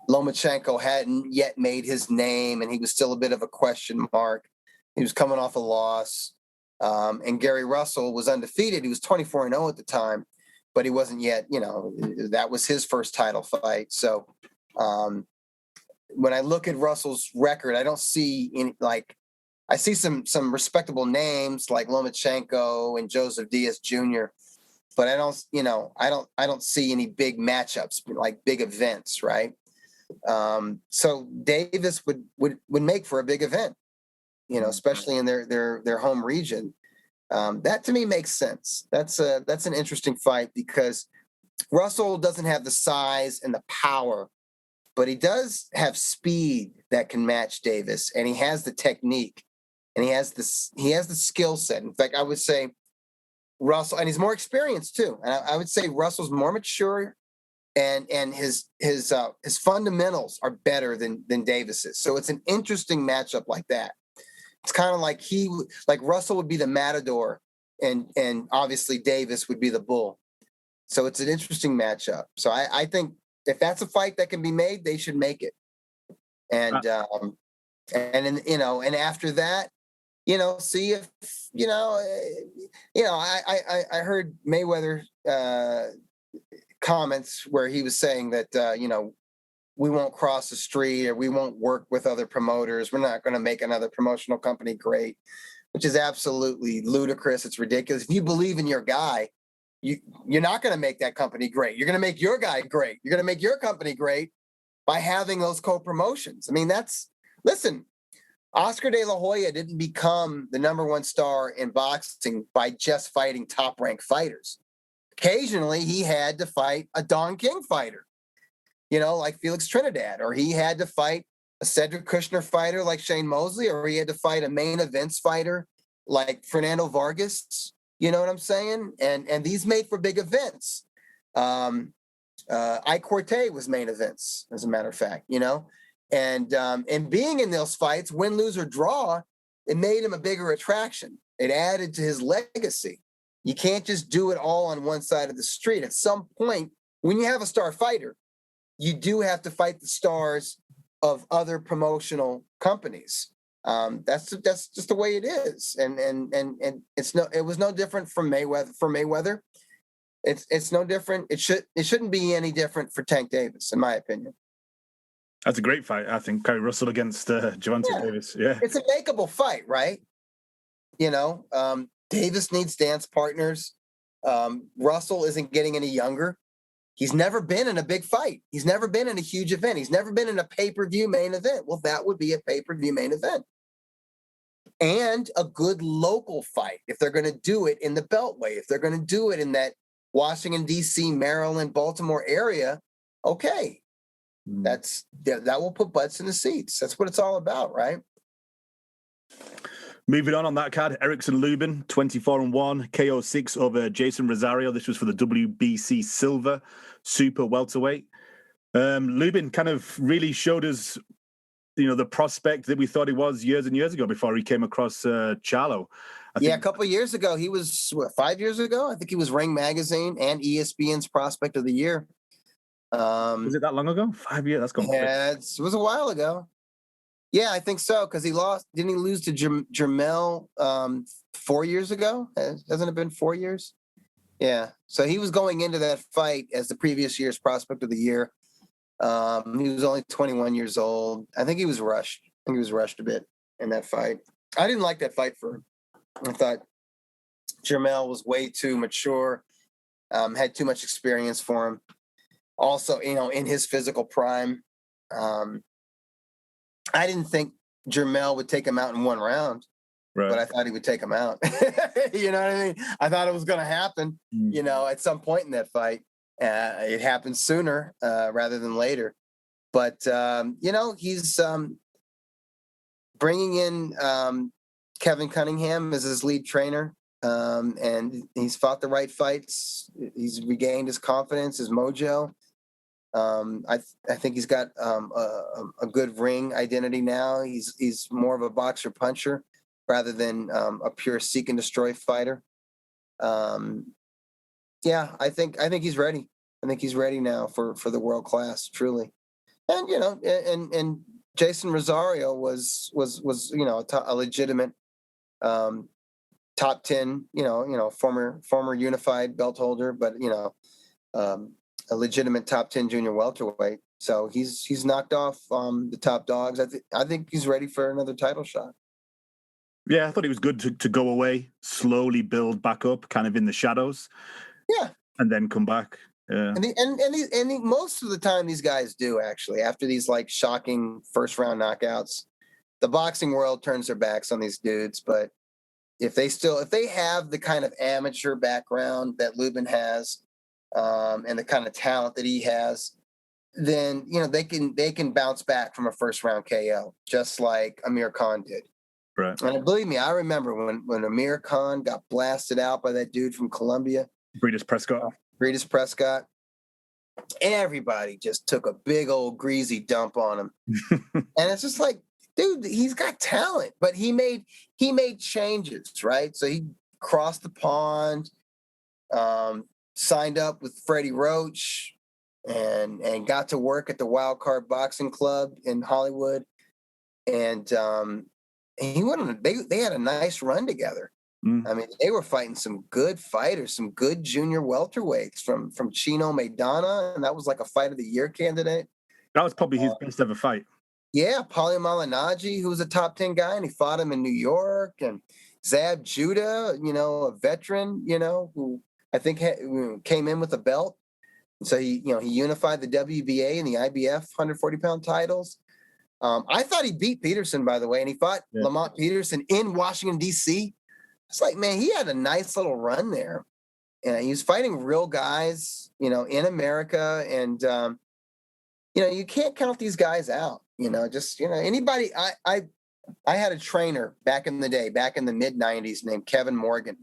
Lomachenko hadn't yet made his name and he was still a bit of a question mark. He was coming off a loss. And Gary Russell was undefeated. He was 24-0 at the time, but he wasn't yet, that was his first title fight. So when I look at Russell's record, I don't see any, I see some respectable names like Lomachenko and Joseph Diaz Jr., but I don't see any big matchups, like big events, right? So Davis would make for a big event, especially in their home region. That to me makes sense. That's an interesting fight because Russell doesn't have the size and the power but he does have speed that can match Davis, and he has the technique, and he has the skill set. In fact, I would say Russell, and he's more experienced too. And I would say Russell's more mature, and his fundamentals are better than Davis's. So it's an interesting matchup like that. It's kind of like Russell would be the matador, and obviously Davis would be the bull. So it's an interesting matchup. So I think if that's a fight that can be made, they should make it. And then, and after that, see if, I heard Mayweather comments where he was saying that, we won't cross the street, or we won't work with other promoters. We're not going to make another promotional company great, which is absolutely ludicrous. It's ridiculous. If you believe in your guy, you're not going to make that company great. You're going to make your guy great. You're going to make your company great by having those co-promotions. I mean, listen, Oscar De La Hoya didn't become the number one star in boxing by just fighting top-ranked fighters. Occasionally, he had to fight a Don King fighter, like Felix Trinidad, or he had to fight a Cedric Kushner fighter like Shane Mosley, or he had to fight a main events fighter like Fernando Vargas. You know what I'm saying? And these made for big events. Corte was main events, as a matter of fact, and being in those fights, win, lose, or draw, it made him a bigger attraction. It added to his legacy. You can't just do it all on one side of the street. At some point, when you have a star fighter, you do have to fight the stars of other promotional companies. That's just the way it is. And it was no different for Mayweather. It's no different. It shouldn't be any different for Tank Davis, in my opinion. That's a great fight, I think. Kerry Russell against Gervonta Davis. Yeah, it's a makeable fight, right? Davis needs dance partners. Russell isn't getting any younger. He's never been in a big fight. He's never been in a huge event. He's never been in a pay-per-view main event. Well, that would be a pay-per-view main event. And a good local fight, if they're going to do it in the Beltway, if they're going to do it in that Washington, D.C., Maryland, Baltimore area, okay. That will put butts in the seats. That's what it's all about, right? Moving on that card, Erickson Lubin, 24-1, KO6 over Jason Rosario. This was for the WBC Silver Super Welterweight. Lubin kind of really showed us, the prospect that we thought he was years and years ago before he came across Charlo. A couple of years ago, he was 5 years ago. I think he was Ring Magazine and ESPN's Prospect of the Year. Was it that long ago? 5 years? That's gone. Yeah, it was a while ago. Yeah, I think so, because he lost. Didn't he lose to Jermell 4 years ago? Hasn't it been 4 years? Yeah. So he was going into that fight as the previous year's Prospect of the Year. He was only 21 years old. I think he was rushed. A bit in that fight. I didn't like that fight for him. I thought Jermell was way too mature, had too much experience for him. Also, in his physical prime. I didn't think Jermell would take him out in one round, right, but I thought he would take him out. You know what I mean? I thought it was going to happen, at some point in that fight. It happened sooner rather than later. But, he's bringing in Kevin Cunningham as his lead trainer, and he's fought the right fights. He's regained his confidence, his mojo. I think he's got a good ring identity now. He's more of a boxer puncher rather than a pure seek and destroy fighter. I think he's ready. I think he's ready now for the world class, truly. And and Jason Rosario was a legitimate top 10, former unified belt holder, but a legitimate top 10 junior welterweight. So he's knocked off the top dogs. I think he's ready for another title shot. Yeah, I thought it was good to go away, slowly build back up, kind of in the shadows. Yeah, and then come back. Yeah, and most of the time these guys do, actually, after these like shocking first round knockouts. The boxing world turns their backs on these dudes, but if they have the kind of amateur background that Lubin has, and the kind of talent that he has, then they can bounce back from a first round KO, just like Amir Khan did. Right. And believe me, I remember when Amir Khan got blasted out by that dude from Colombia, Breeders Prescott. Everybody just took a big old greasy dump on him. And it's just like, dude, he's got talent, but he made changes, right? So he crossed the pond, signed up with Freddie Roach, and got to work at the Wild Card Boxing Club in Hollywood. And he went on. They had a nice run together. I mean, they were fighting some good fighters, some good junior welterweights from Chino Maidana, and that was like a Fight of the Year candidate. That was probably his best ever fight. Yeah, Paulie Malignaggi, who was a top 10 guy, and he fought him in New York. And Zab Judah, a veteran, who I think came in with a belt. And so he unified the WBA and the IBF 140-pound titles. I thought he beat Peterson, by the way, and he fought Lamont Peterson in Washington, D.C. It's like, man, he had a nice little run there. And he was fighting real guys, in America. And, you can't count these guys out, anybody. I had a trainer back in the day, back in the mid-90s, named Kevin Morgan,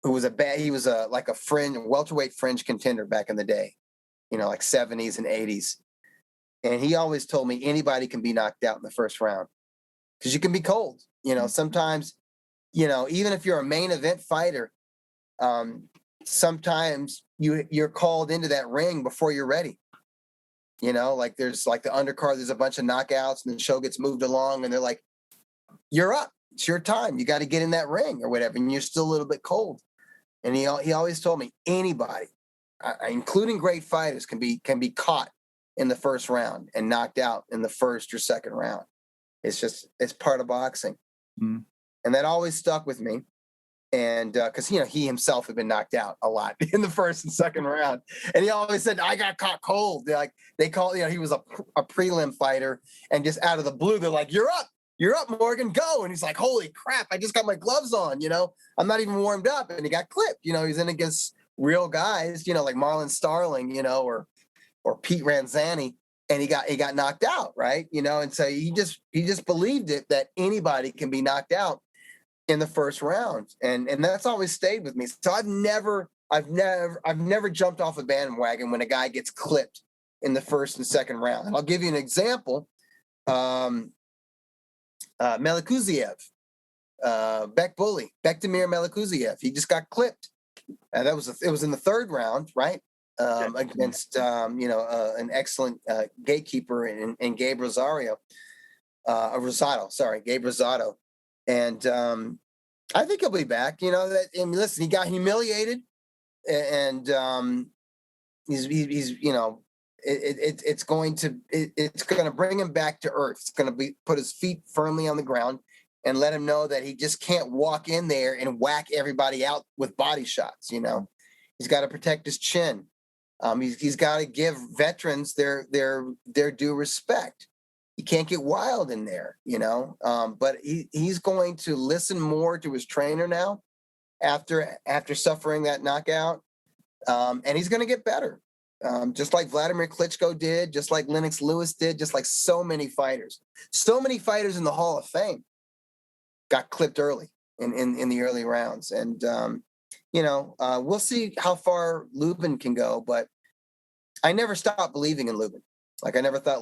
who was like a welterweight fringe contender back in the day, like 70s and 80s. And he always told me anybody can be knocked out in the first round because you can be cold. Sometimes, even if you're a main event fighter, sometimes you're called into that ring before you're ready. Like there's like the undercard, there's a bunch of knockouts and the show gets moved along and they're like, you're up. It's your time. You got to get in that ring or whatever. And you're still a little bit cold. And he always told me anybody, including great fighters, can be caught in the first round and knocked out in the first or second round. It's part of boxing. And that always stuck with me. And because, he himself had been knocked out a lot in the first and second round. And he always said, I got caught cold. They call, he was a prelim fighter. And just out of the blue, they're like, you're up, Morgan, go. And he's like, holy crap, I just got my gloves on, I'm not even warmed up. And he got clipped, he's in against real guys, like Marlon Starling, or Pete Ranzani. And he got knocked out, right? And so he just believed it that anybody can be knocked out in the first round. And that's always stayed with me. So I've never jumped off a bandwagon when a guy gets clipped in the first and second round. And I'll give you an example. Melikuziev, Bekdemir Melikuziev, he just got clipped. It was in the third round, right? Against an excellent gatekeeper in Gabe Rosario, Gabe Rosado. And I think he'll be back. Listen, he got humiliated, and he's it's going to bring him back to earth. It's going to put his feet firmly on the ground and let him know that he just can't walk in there and whack everybody out with body shots. He's got to protect his chin. He's got to give veterans their due respect. He can't get wild in there, but he's going to listen more to his trainer now after suffering that knockout. And he's going to get better. Just like Vladimir Klitschko did, just like Lennox Lewis did, just like so many fighters in the Hall of Fame got clipped early in the early rounds. And, we'll see how far Lubin can go, but I never stopped believing in Lubin. Like I never thought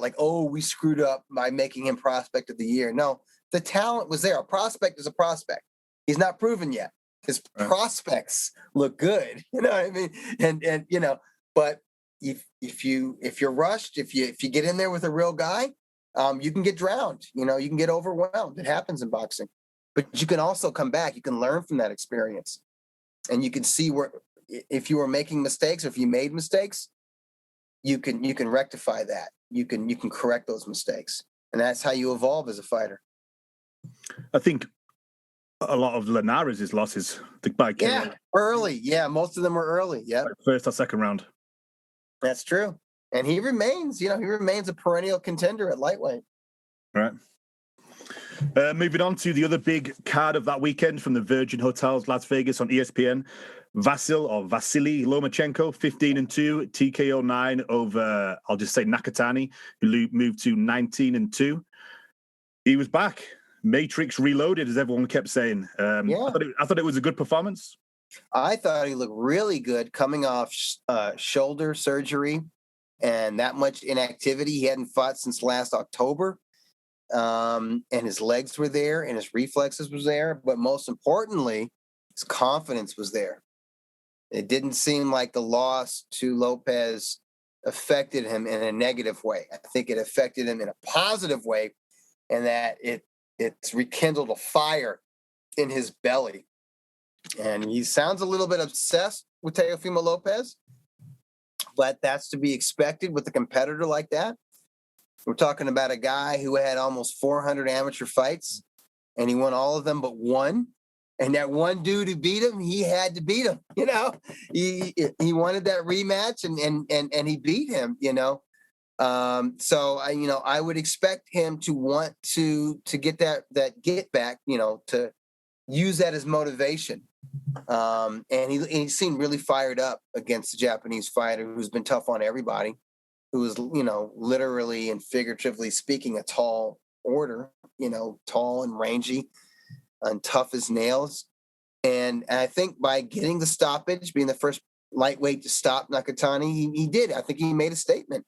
we screwed up by making him prospect of the year. No, the talent was there. A prospect is a prospect. He's not proven yet. His prospects look good. You know what I mean? And but if you're rushed, if you get in there with a real guy, you can get drowned. You can get overwhelmed. It happens in boxing. But you can also come back. You can learn from that experience. And you can see where if you were making mistakes or if you made mistakes, you can rectify that. You can correct those mistakes. And that's how you evolve as a fighter. I think a lot of Linares' losses, by KO. Yeah, early. Yeah, most of them were early. Yeah. Like first or second round. That's true. And he remains a perennial contender at lightweight. Right. Moving on to the other big card of that weekend from the Virgin Hotels Las Vegas on ESPN. Vasily Lomachenko, 15-2, TKO 9 over, I'll just say Nakatani, who moved to 19-2. He was back. Matrix reloaded, as everyone kept saying. I thought it was a good performance. I thought he looked really good coming off shoulder surgery and that much inactivity. He hadn't fought since last October. And his legs were there and his reflexes was there. But most importantly, his confidence was there. It didn't seem like the loss to Lopez affected him in a negative way. I think it affected him in a positive way, and that it's rekindled a fire in his belly. And he sounds a little bit obsessed with Teofimo Lopez, but that's to be expected with a competitor like that. We're talking about a guy who had almost 400 amateur fights, and he won all of them but one. And that one dude who beat him, he had to beat him. He wanted that rematch, and he beat him. So I would expect him to want to get that get back. To use that as motivation. And he seemed really fired up against the Japanese fighter who's been tough on everybody, who is literally and figuratively speaking a tall order. Tall and rangy and tough as nails. And I think by getting the stoppage, being the first lightweight to stop Nakatani, he did. I think he made a statement.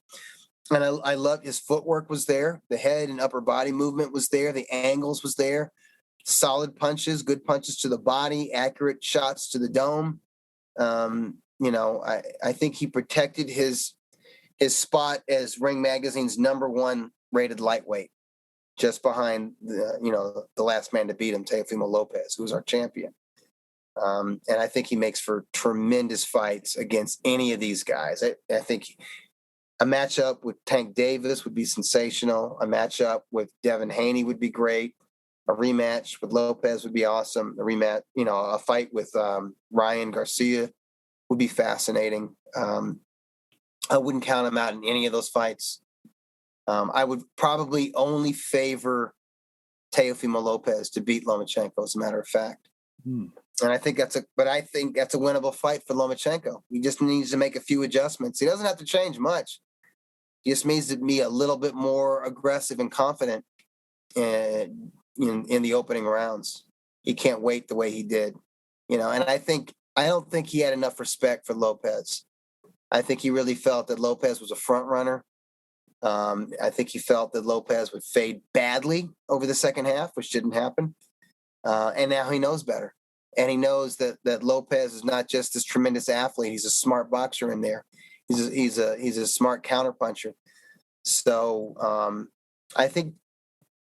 And I loved his footwork was there. The head and upper body movement was there. The angles was there. Solid punches, good punches to the body, accurate shots to the dome. I think he protected his spot as Ring Magazine's #1 rated lightweight, just behind the last man to beat him, Teofimo Lopez, who's our champion. And I think he makes for tremendous fights against any of these guys. I think a matchup with Tank Davis would be sensational. A matchup with Devin Haney would be great. A rematch with Lopez would be awesome. A rematch, a fight with Ryan Garcia would be fascinating. I wouldn't count him out in any of those fights. I would probably only favor Teofimo Lopez to beat Lomachenko, as a matter of fact. And I think that's a winnable fight for Lomachenko. He just needs to make a few adjustments. He doesn't have to change much. He just needs to be a little bit more aggressive and confident in the opening rounds. He can't wait the way he did, and I don't think he had enough respect for Lopez. I think he really felt that Lopez was a front runner. I think he felt that Lopez would fade badly over the second half, which didn't happen. And now he knows better. And he knows that Lopez is not just this tremendous athlete. He's a smart boxer in there. He's a smart counterpuncher. So I think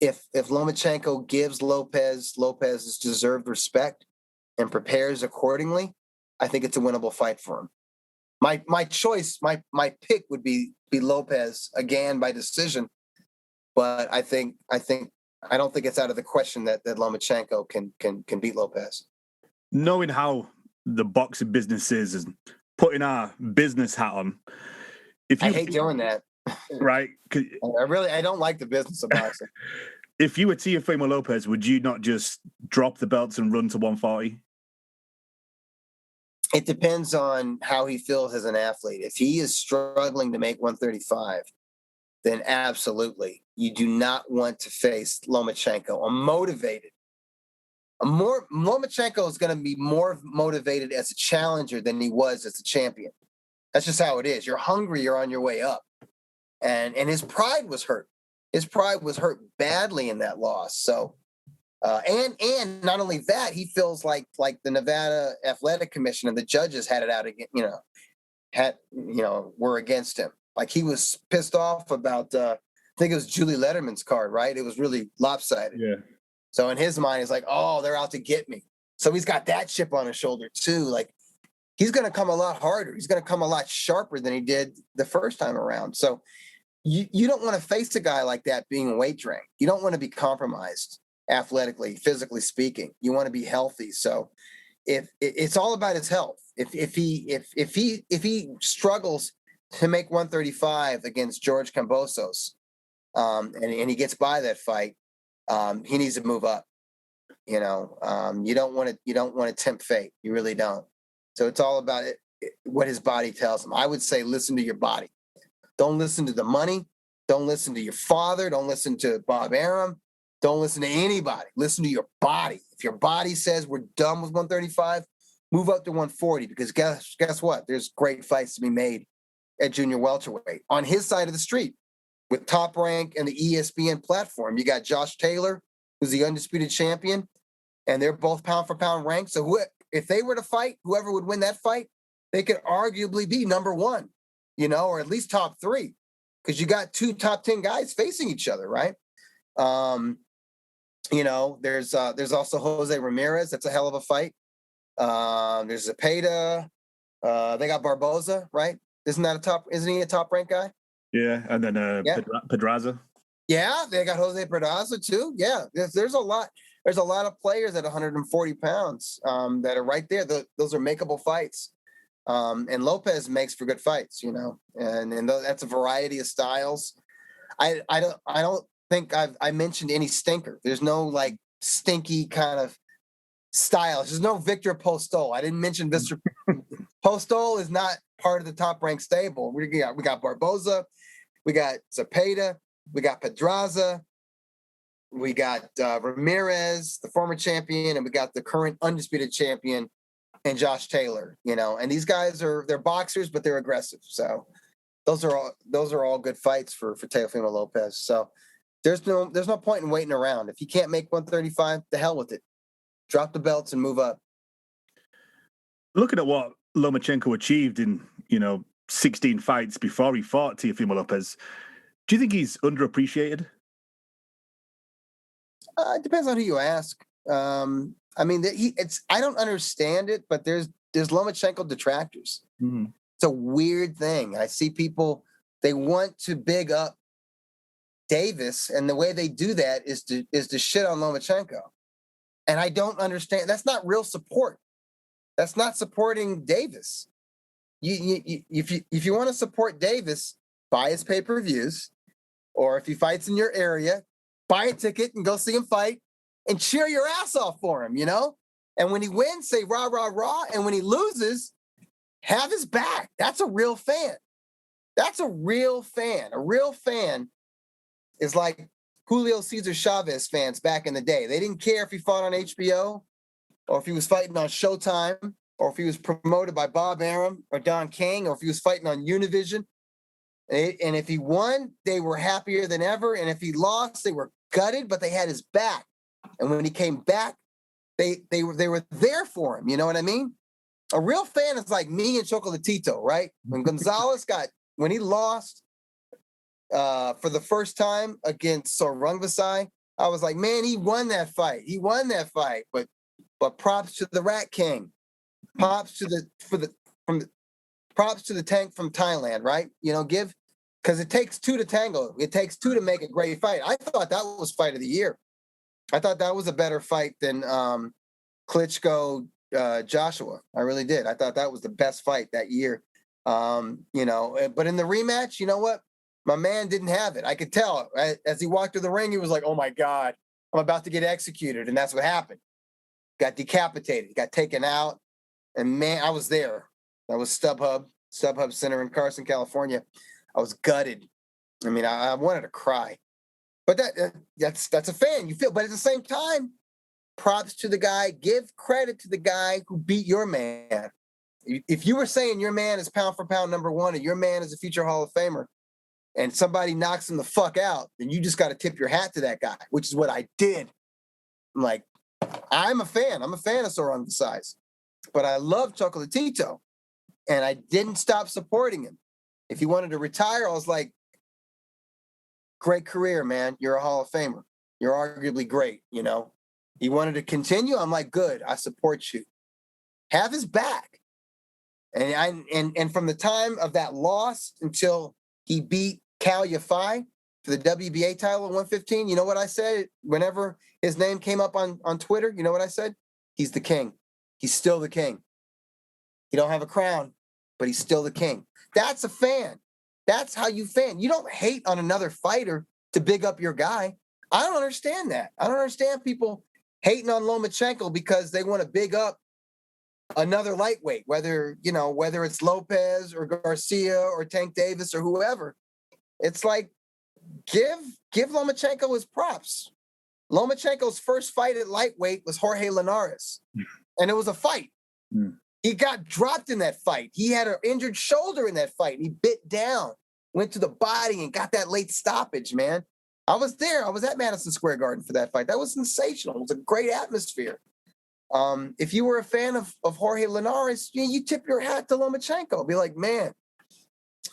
if Lomachenko gives Lopez's deserved respect and prepares accordingly, I think it's a winnable fight for him. My choice, my pick would be Lopez again by decision, but I don't think it's out of the question that Lomachenko can beat Lopez. Knowing how the boxing business is, and putting our business hat on, I hate doing that. Right? I don't like the business of boxing. If you were Teofimo Lopez, would you not just drop the belts and run to 140? It depends on how he feels as an athlete. If he is struggling to make 135, then absolutely. You do not want to face Lomachenko. Lomachenko is going to be more motivated as a challenger than he was as a champion. That's just how it is. You're hungry, you're on your way up. And his pride was hurt. His pride was hurt badly in that loss. So and not only that, he feels like the Nevada Athletic Commission and the judges had it out again, were against him. Like he was pissed off about I think it was Julie Letterman's card, right? It was really lopsided. Yeah. So in his mind, it's like, oh, they're out to get me. So he's got that chip on his shoulder too. Like he's going to come a lot harder. He's going to come a lot sharper than he did the first time around. So you don't want to face a guy like that being weight drained. You don't want to be compromised athletically, physically speaking. You want to be healthy. So if it's all about his health, if he struggles to make 135 against George Kambosos, and he gets by that fight, he needs to move up. You don't want to tempt fate. You really don't. So it's all about what his body tells him. I would say listen to your body. Don't listen to the money. Don't listen to your father. Don't listen to Bob Arum. Don't listen to anybody. Listen to your body. If your body says we're done with 135, move up to 140, because guess what? There's great fights to be made at junior welterweight. On his side of the street, with Top Rank and the ESPN platform, you got Josh Taylor, who's the undisputed champion, and they're both pound for pound ranked. So if they were to fight, whoever would win that fight, they could arguably be number one, or at least top 3, because you got 2 top 10 guys facing each other, right? There's also Jose Ramirez. That's a hell of a fight. There's Zepeda. They got Barboza, right? Isn't he a top ranked guy? Yeah, and then Pedraza. Yeah, they got Jose Pedraza too. Yeah, there's a lot. There's a lot of players at 140 pounds that are right there. Those are makeable fights. And Lopez makes for good fights, and that's a variety of styles. I don't think I mentioned any stinker. There's no like stinky kind of styles. There's no Victor Postol. I didn't mention Victor Postol is not part of the top ranked stable. We got Barboza, we got Zepeda, we got Pedraza, we got Ramirez, the former champion, and we got the current undisputed champion, and Josh Taylor. And these guys they're boxers, but they're aggressive. So those are all good fights for Teofimo Lopez. So there's no point in waiting around. If you can't make 135, the hell with it. Drop the belts and move up. Looking at what Lomachenko achieved in 16 fights before he fought Teofimo Lopez, do you think he's underappreciated? It depends on who you ask. I don't understand it, but there's Lomachenko detractors. Mm-hmm. It's a weird thing. I see people, they want to big up Davis, and the way they do that is to shit on Lomachenko. And I don't understand. That's not real support. That's not supporting Davis. If you want to support Davis, buy his pay-per-views, or if he fights in your area, buy a ticket and go see him fight and cheer your ass off for him, And when he wins, say rah, rah, rah. And when he loses, have his back. That's a real fan. That's a real fan. A real fan is like Julio Cesar Chavez fans back in the day. They didn't care if he fought on HBO or if he was fighting on Showtime or if he was promoted by Bob Arum or Don King or if he was fighting on Univision. And if he won, they were happier than ever. And if he lost, they were gutted, but they had his back. And when he came back, they were there for him. You know what I mean? A real fan is like me and Chocolatito, right? When he lost for the first time against Rungvisai, I was like, man, he won that fight. But props to the Rat King. Props to the tank from Thailand, right? Because it takes 2 to tango. It takes 2 to make a great fight. I thought that was fight of the year. I thought that was a better fight than Klitschko Joshua. I really did. I thought that was the best fight that year. But in the rematch, you know what? My man didn't have it. I could tell. As he walked through the ring, he was like, oh my God, I'm about to get executed. And that's what happened. Got decapitated, got taken out. And man, I was there. That was StubHub Center in Carson, California. I was gutted. I mean, I wanted to cry. But that's a fan. You feel, but at the same time, props to the guy. Give credit to the guy who beat your man. If you were saying your man is pound for pound number 1 and your man is a future Hall of Famer, and somebody knocks him the fuck out, then you just got to tip your hat to that guy, which is what I did. I'm like, I'm a fan. I'm a fan of Rungvisai, but I love Chocolatito, and I didn't stop supporting him. If he wanted to retire, I was like, great career, man. You're a Hall of Famer. You're arguably great, He wanted to continue. I'm like, good. I support you. Have his back. And from the time of that loss until he beat Cal Yafai for the WBA title at 115, you know what I said? Whenever his name came up on Twitter, you know what I said? He's the king. He's still the king. He don't have a crown, but he's still the king. That's a fan. That's how you fan. You don't hate on another fighter to big up your guy. I don't understand that. I don't understand people hating on Lomachenko because they want to big up another lightweight, whether it's Lopez or Garcia or Tank Davis or whoever. It's like, give Lomachenko his props. Lomachenko's first fight at lightweight was Jorge Linares, and it was a fight. He got dropped in that fight. He had an injured shoulder in that fight. He bit down, went to the body, and got that late stoppage, man. I was there. I was at Madison Square Garden for that fight. That was sensational. It was a great atmosphere. If you were a fan of Jorge Linares, you tip your hat to Lomachenko. Be like, man,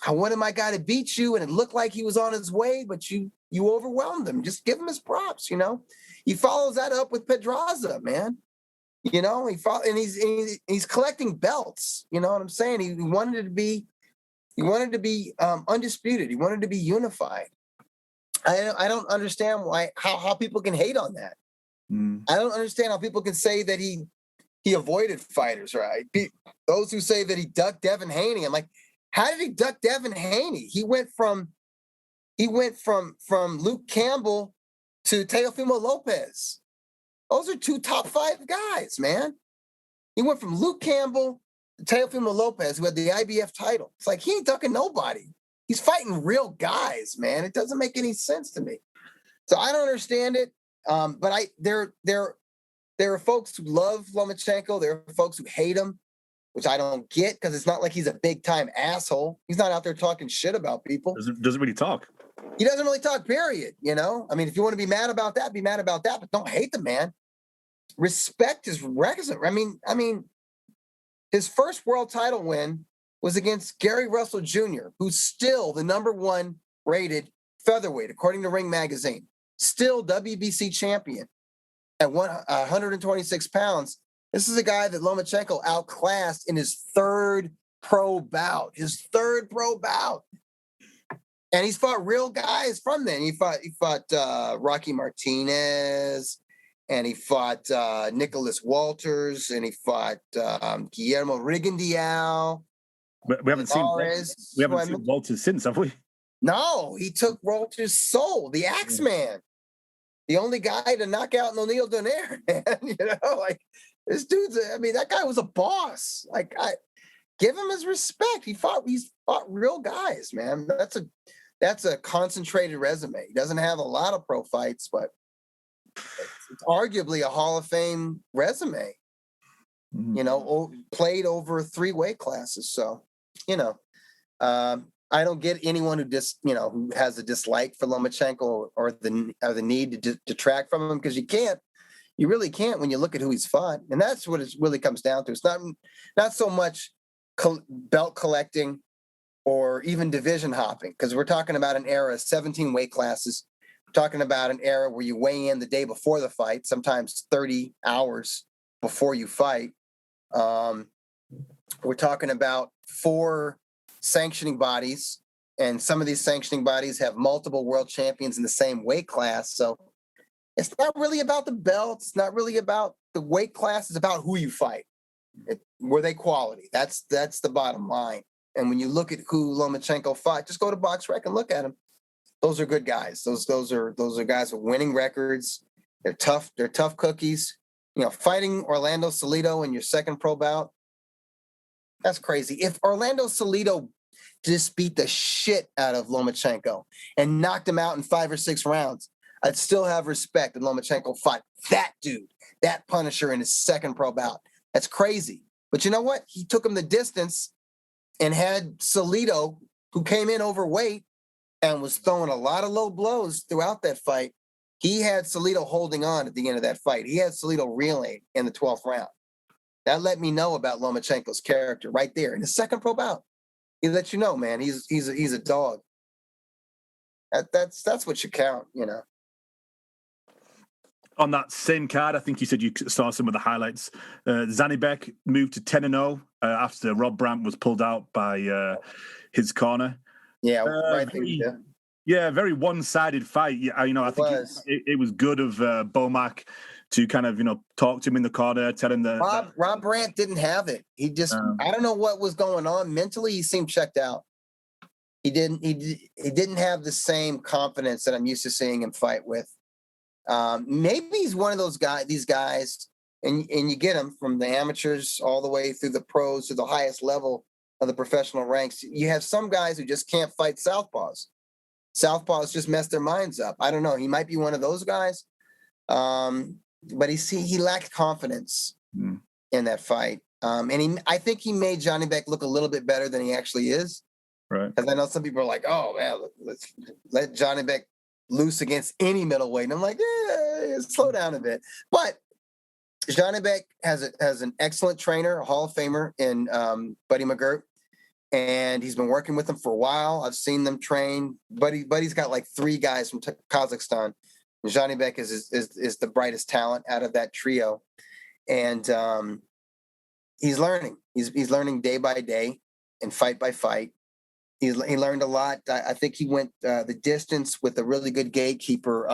I wanted my guy to beat you, and it looked like he was on his way, but you overwhelmed him. Just give him his props, He follows that up with Pedraza, man. He's collecting belts. You know what I'm saying? He wanted to be undisputed. He wanted to be unified. I don't understand how people can hate on that. I don't understand how people can say that he avoided fighters, right? Those who say that he ducked Devin Haney, I'm like, how did he duck Devin Haney? He went from Luke Campbell to Teofimo Lopez. Those are 2 top 5 guys, man. He went from Luke Campbell to Teofimo Lopez, who had the IBF title. It's like, he ain't ducking nobody. He's fighting real guys, man. It doesn't make any sense to me. So I don't understand it. But there are folks who love Lomachenko. There are folks who hate him, which I don't get, because it's not like he's a big time asshole. He's not out there talking shit about people. Doesn't really talk. He doesn't really talk, period. I mean, if you want to be mad about that, be mad about that, but don't hate the man. Respect his record. I mean, his first world title win was against Gary Russell Jr., who's still the #1 rated featherweight, according to Ring Magazine. Still WBC champion at 126 pounds. This is a guy that Lomachenko outclassed in his 3rd pro bout. And he's fought real guys from then. He fought Rocky Martinez, and he fought Nicholas Walters, and he fought Guillermo Rigondeaux. But we haven't seen Walters since, have we? No, he took Walters' soul, the Axeman. The only guy to knock out Nonil Donaire, man. Like, this dude's, that guy was a boss. Like, give him his respect. He's fought real guys, man. That's a concentrated resume. He doesn't have a lot of pro fights, but it's arguably a Hall of Fame resume. Played over 3 weight classes. So, I don't get anyone who has a dislike for Lomachenko or the need to detract from him, because you really can't when you look at who he's fought. And that's what it really comes down to. It's not so much belt collecting or even division hopping, because we're talking about an era of 17 weight classes. We're talking about an era where you weigh in the day before the fight, sometimes 30 hours before you fight. We're talking about 4 sanctioning bodies, and some of these sanctioning bodies have multiple world champions in the same weight class. So it's not really about the belts. It's not really about the weight class. It's about who you fight. Were they quality? That's the bottom line. And when you look at who Lomachenko fought, just go to BoxRec and look at them. Those are good guys. Those are guys with winning records. They're tough. They're tough cookies. Fighting Orlando Salido in your 2nd pro bout, that's crazy. If Orlando Salido just beat the shit out of Lomachenko and knocked him out in 5 or 6 rounds, I'd still have respect that Lomachenko fought that dude, that Punisher, in his 2nd pro bout. That's crazy. But you know what? He took him the distance and had Salido, who came in overweight and was throwing a lot of low blows throughout that fight. He had Salido holding on at the end of that fight. He had Salido reeling in the 12th round. That let me know about Lomachenko's character right there in the 2nd pro bout. He let you know, man, he's a dog. That's what should count, On that same card, I think you said you saw some of the highlights. Zanibek moved to 10-0 after Rob Brandt was pulled out by his corner. Yeah, right thing to do. Yeah, very one-sided fight. I think it was good of Bomac to kind of, talk to him in the corner, tell him that Rob Brandt didn't have it. He just, I don't know what was going on. Mentally, he seemed checked out. He didn't have the same confidence that I'm used to seeing him fight with. Maybe he's one of these guys, and you get them from the amateurs all the way through the pros to the highest level of the professional ranks. You have some guys who just can't fight southpaws. Southpaws just mess their minds up. I don't know. He might be one of those guys, but he lacked confidence in that fight. I think he made Johnny Beck look a little bit better than he actually is. Right. Because I know some people are like, "Oh man, let's let Johnny Beck loose against any middleweight," and I'm like, "Yeah, slow down a bit." But Johnny Beck has an excellent trainer, a Hall of Famer in Buddy McGirt, and he's been working with him for a while. I've seen them train. Buddy's got like 3 guys from Kazakhstan. Johnny Beck is the brightest talent out of that trio, and he's learning. He's learning day by day and fight by fight. He learned a lot. I think he went the distance with a really good gatekeeper,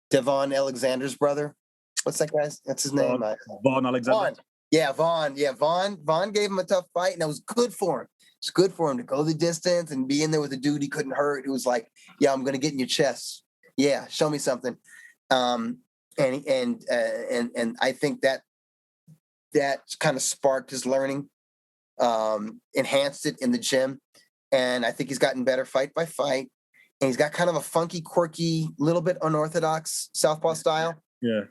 Devon Alexander's brother. What's that guy's? That's his name. Vaughn Alexander. Vaughn. Yeah, Vaughn. Yeah, Vaughn gave him a tough fight, and that was good for him. It's good for him to go the distance and be in there with a dude he couldn't hurt, who was like, "Yeah, I'm going to get in your chest. Yeah, show me something." And I think that kind of sparked his learning, enhanced it in the gym. And I think he's gotten better fight by fight. And he's got kind of a funky, quirky, little bit unorthodox southpaw style. Yeah.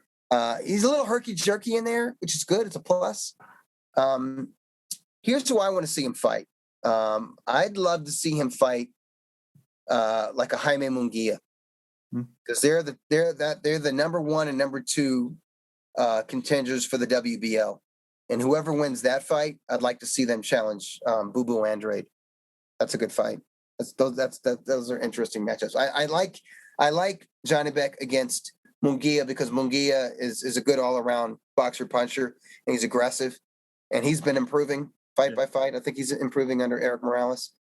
He's a little herky-jerky in there, which is good. It's a plus. Here's who I want to see him fight. I'd love to see him fight like a Jaime Munguia, because they're the number 1 and number 2 contenders for the WBO. And whoever wins that fight, I'd like to see them challenge Boo Boo Andrade. That's a good fight. Those are interesting matchups. I like Johnny Beck against Munguia because Munguia is a good all-around boxer puncher, and he's aggressive, and he's been improving fight by fight. I think he's improving under Eric Morales,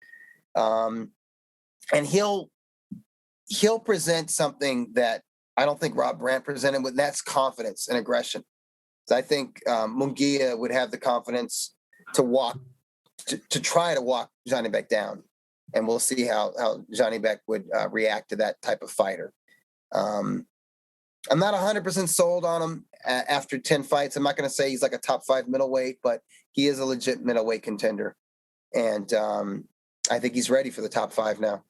and he'll present something that I don't think Rob Brandt presented with. That's confidence and aggression. So I think Munguia would have the confidence to try to walk Johnny Beck down, and we'll see how Johnny Beck would react to that type of fighter. I'm not 100% sold on him after 10 fights. I'm not going to say he's like a top 5 middleweight, but he is a legit middleweight contender, and I think he's ready for the top 5 now.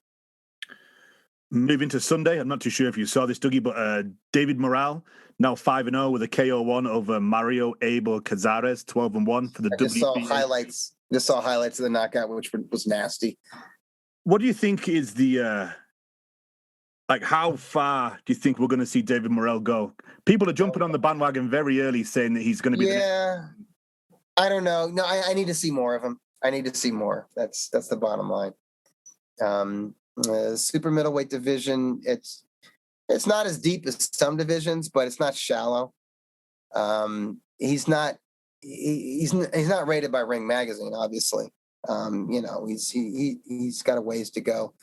Moving to Sunday, I'm not too sure if you saw this, Dougie, but David Morrell now 5-0 with a KO1 over Mario Abel Cazares, 12-1 for the WBA. Just saw highlights of the knockout, which was nasty. What do you think is the how far do you think we're going to see David Morrell go? People are jumping on the bandwagon very early, saying that he's going to be. Yeah, I don't know. No, I need to see more of him. I need to see more. That's the bottom line. Super middleweight division. It's not as deep as some divisions, but it's not shallow. He's not rated by Ring Magazine, obviously. He's got a ways to go.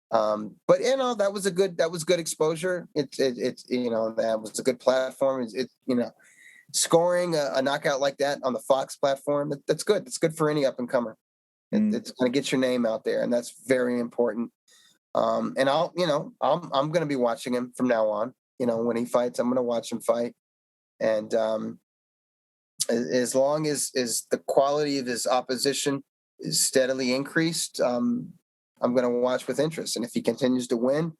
But that was good exposure. That was a good platform. Scoring a knockout like that on the Fox platform, that's good. It's good for any up and comer. It's going to get your name out there, and that's very important. And I'm going to be watching him from now on. When he fights, I'm going to watch him fight. And as long as the quality of his opposition is steadily increased, I'm going to watch with interest. And if he continues to win,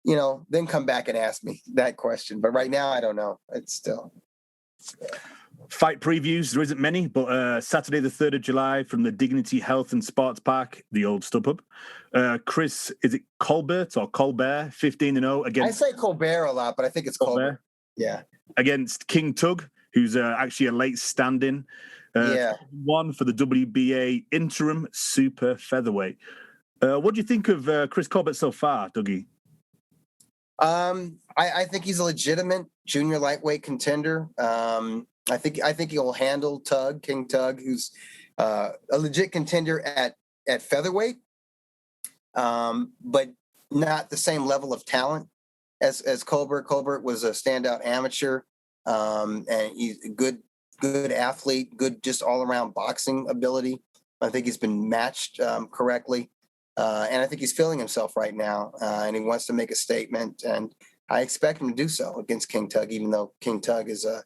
then come back and ask me that question. But right now, I don't know. It's still. Fight previews, there isn't many, but Saturday the 3rd of July from the Dignity Health and Sports Park, the old StubHub. Chris, is it Colbert or Colbert, 15-0 against... I say Colbert a lot, but I think it's Colbert. Yeah. Against King Tug, who's actually a late stand-in. One for the WBA interim super featherweight. What do you think of Chris Colbert so far, Dougie? I think he's a legitimate junior lightweight contender. I think he'll handle King Tug, who's a legit contender at featherweight, but not the same level of talent as Colbert. Colbert was a standout amateur, and he's a good athlete, good just all around boxing ability. I think he's been matched correctly. And I think he's feeling himself right now, and he wants to make a statement. And I expect him to do so against King Tug, even though King Tug is a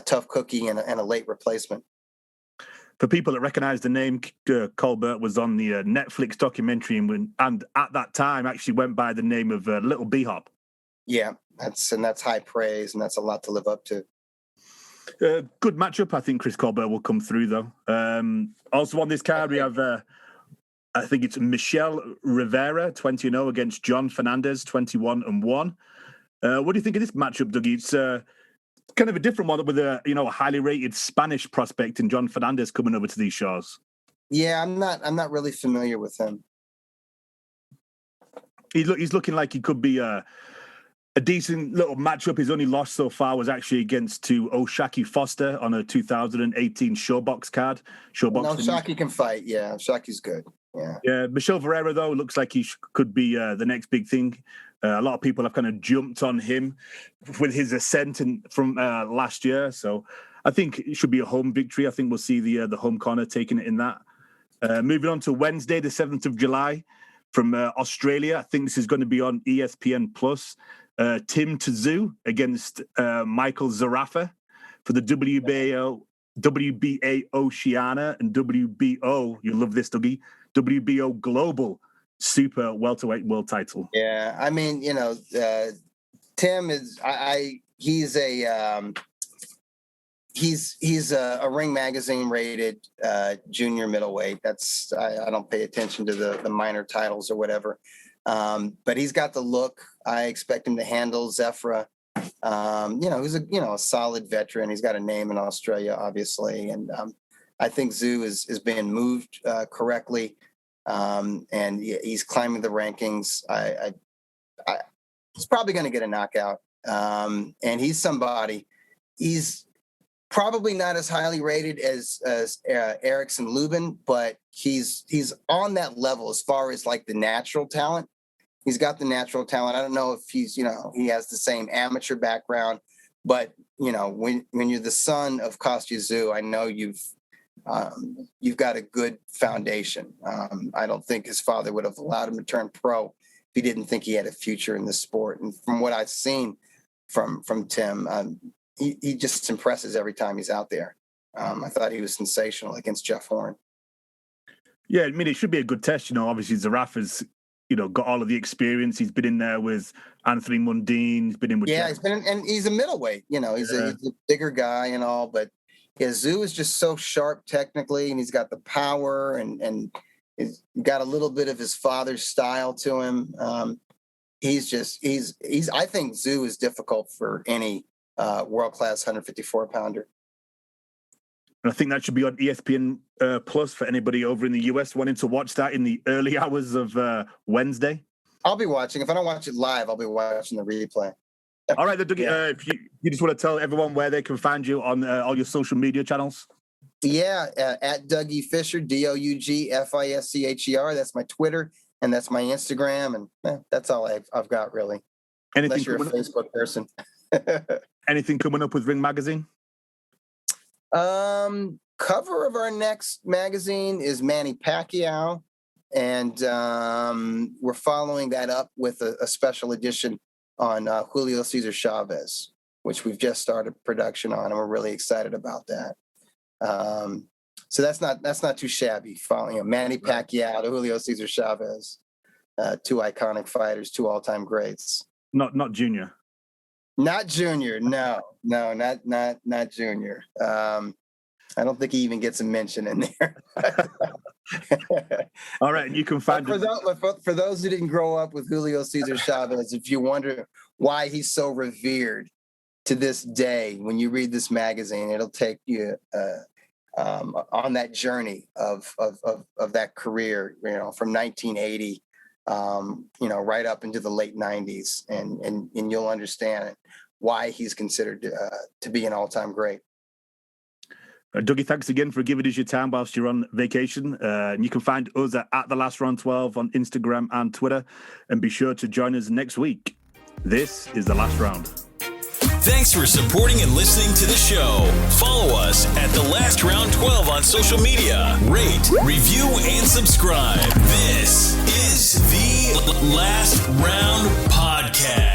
tough cookie and a late replacement. For people that recognize the name, Colbert was on the Netflix documentary and at that time actually went by the name of Little B-Hop. Yeah, that's high praise, and that's a lot to live up to. Good matchup. I think Chris Colbert will come through, though. Also on this card, we have, I think it's Michel Rivera, 20-0, against John Fernandez, 21-1. What do you think of this matchup, Dougie? It's kind of a different one with a highly rated Spanish prospect in John Fernandez coming over to these shores. Yeah, I'm not really familiar with him. He's looking like he could be a decent little matchup. His only loss so far was actually against Oshaki Foster on a 2018 Showbox card. Oshaki can fight. Yeah, Oshaki's good. Yeah. Michel Ferreira, though, looks like he could be the next big thing. A lot of people have kind of jumped on him with his ascent from last year. So I think it should be a home victory. I think we'll see the home corner taking it in that. Moving on to Wednesday, the 7th of July from Australia. I think this is going to be on ESPN+. Tim Tszyu against Michael Zarafa for the WBA Oceania and WBO, you love this, Dougie, WBO Global Super Welterweight World Title. Yeah, I mean, Tim is he's a Ring Magazine rated junior middleweight. That's I don't pay attention to the minor titles or whatever. But he's got the look. I expect him to handle Zefra. Who's a solid veteran. He's got a name in Australia, obviously, and I think Tszyu is being moved correctly, and he's climbing the rankings. He's probably going to get a knockout, and he's somebody. He's probably not as highly rated as Erickson Lubin, but he's on that level as far as like the natural talent. He's got the natural talent. I don't know if he's, he has the same amateur background, but when you're the son of Kostya Tszyu, I know you've got a good foundation. I don't think his father would have allowed him to turn pro if he didn't think he had a future in this sport. And from what I've seen from Tim, he just impresses every time he's out there. I thought he was sensational against Jeff Horn. Yeah, I mean, it should be a good test. Obviously Zarafa's got all of the experience. He's been in there with Anthony Mundine. He's been in with he's been in, and he's a middleweight. He's a bigger guy and all, but Tszyu is just so sharp technically, and he's got the power and he's got a little bit of his father's style to him. I think Tszyu is difficult for any world-class 154-pounder. And I think that should be on ESPN Plus for anybody over in the US wanting to watch that in the early hours of Wednesday. I'll be watching. If I don't watch it live, I'll be watching the replay. All right, then, Dougie, if you just want to tell everyone where they can find you on all your social media channels. Yeah, at Dougie Fischer, DOUGFISCHER. That's my Twitter, and that's my Instagram, and that's all I've got, really. Unless you're a Facebook person. Anything coming up with Ring Magazine? Cover of our next magazine is Manny Pacquiao, and we're following that up with a special edition on Julio Cesar Chavez, which we've just started production on, and we're really excited about that. So that's not too shabby. Following Manny Pacquiao to Julio Cesar Chavez, two iconic fighters, two all-time greats. Not Junior. Not Junior. No, not Junior. I don't think he even gets a mention in there. All right, and you can find for those who didn't grow up with Julio Cesar Chavez, if you wonder why he's so revered to this day, when you read this magazine, it'll take you on that journey of that career, from 1980, right up into the late 90s, and you'll understand why he's considered to be an all-time great. Dougie, thanks again for giving us your time whilst you're on vacation. And you can find us at The Last Round 12 on Instagram and Twitter. And be sure to join us next week. This is The Last Round. Thanks for supporting and listening to the show. Follow us at The Last Round 12 on social media. Rate, review, and subscribe. This is The Last Round Podcast.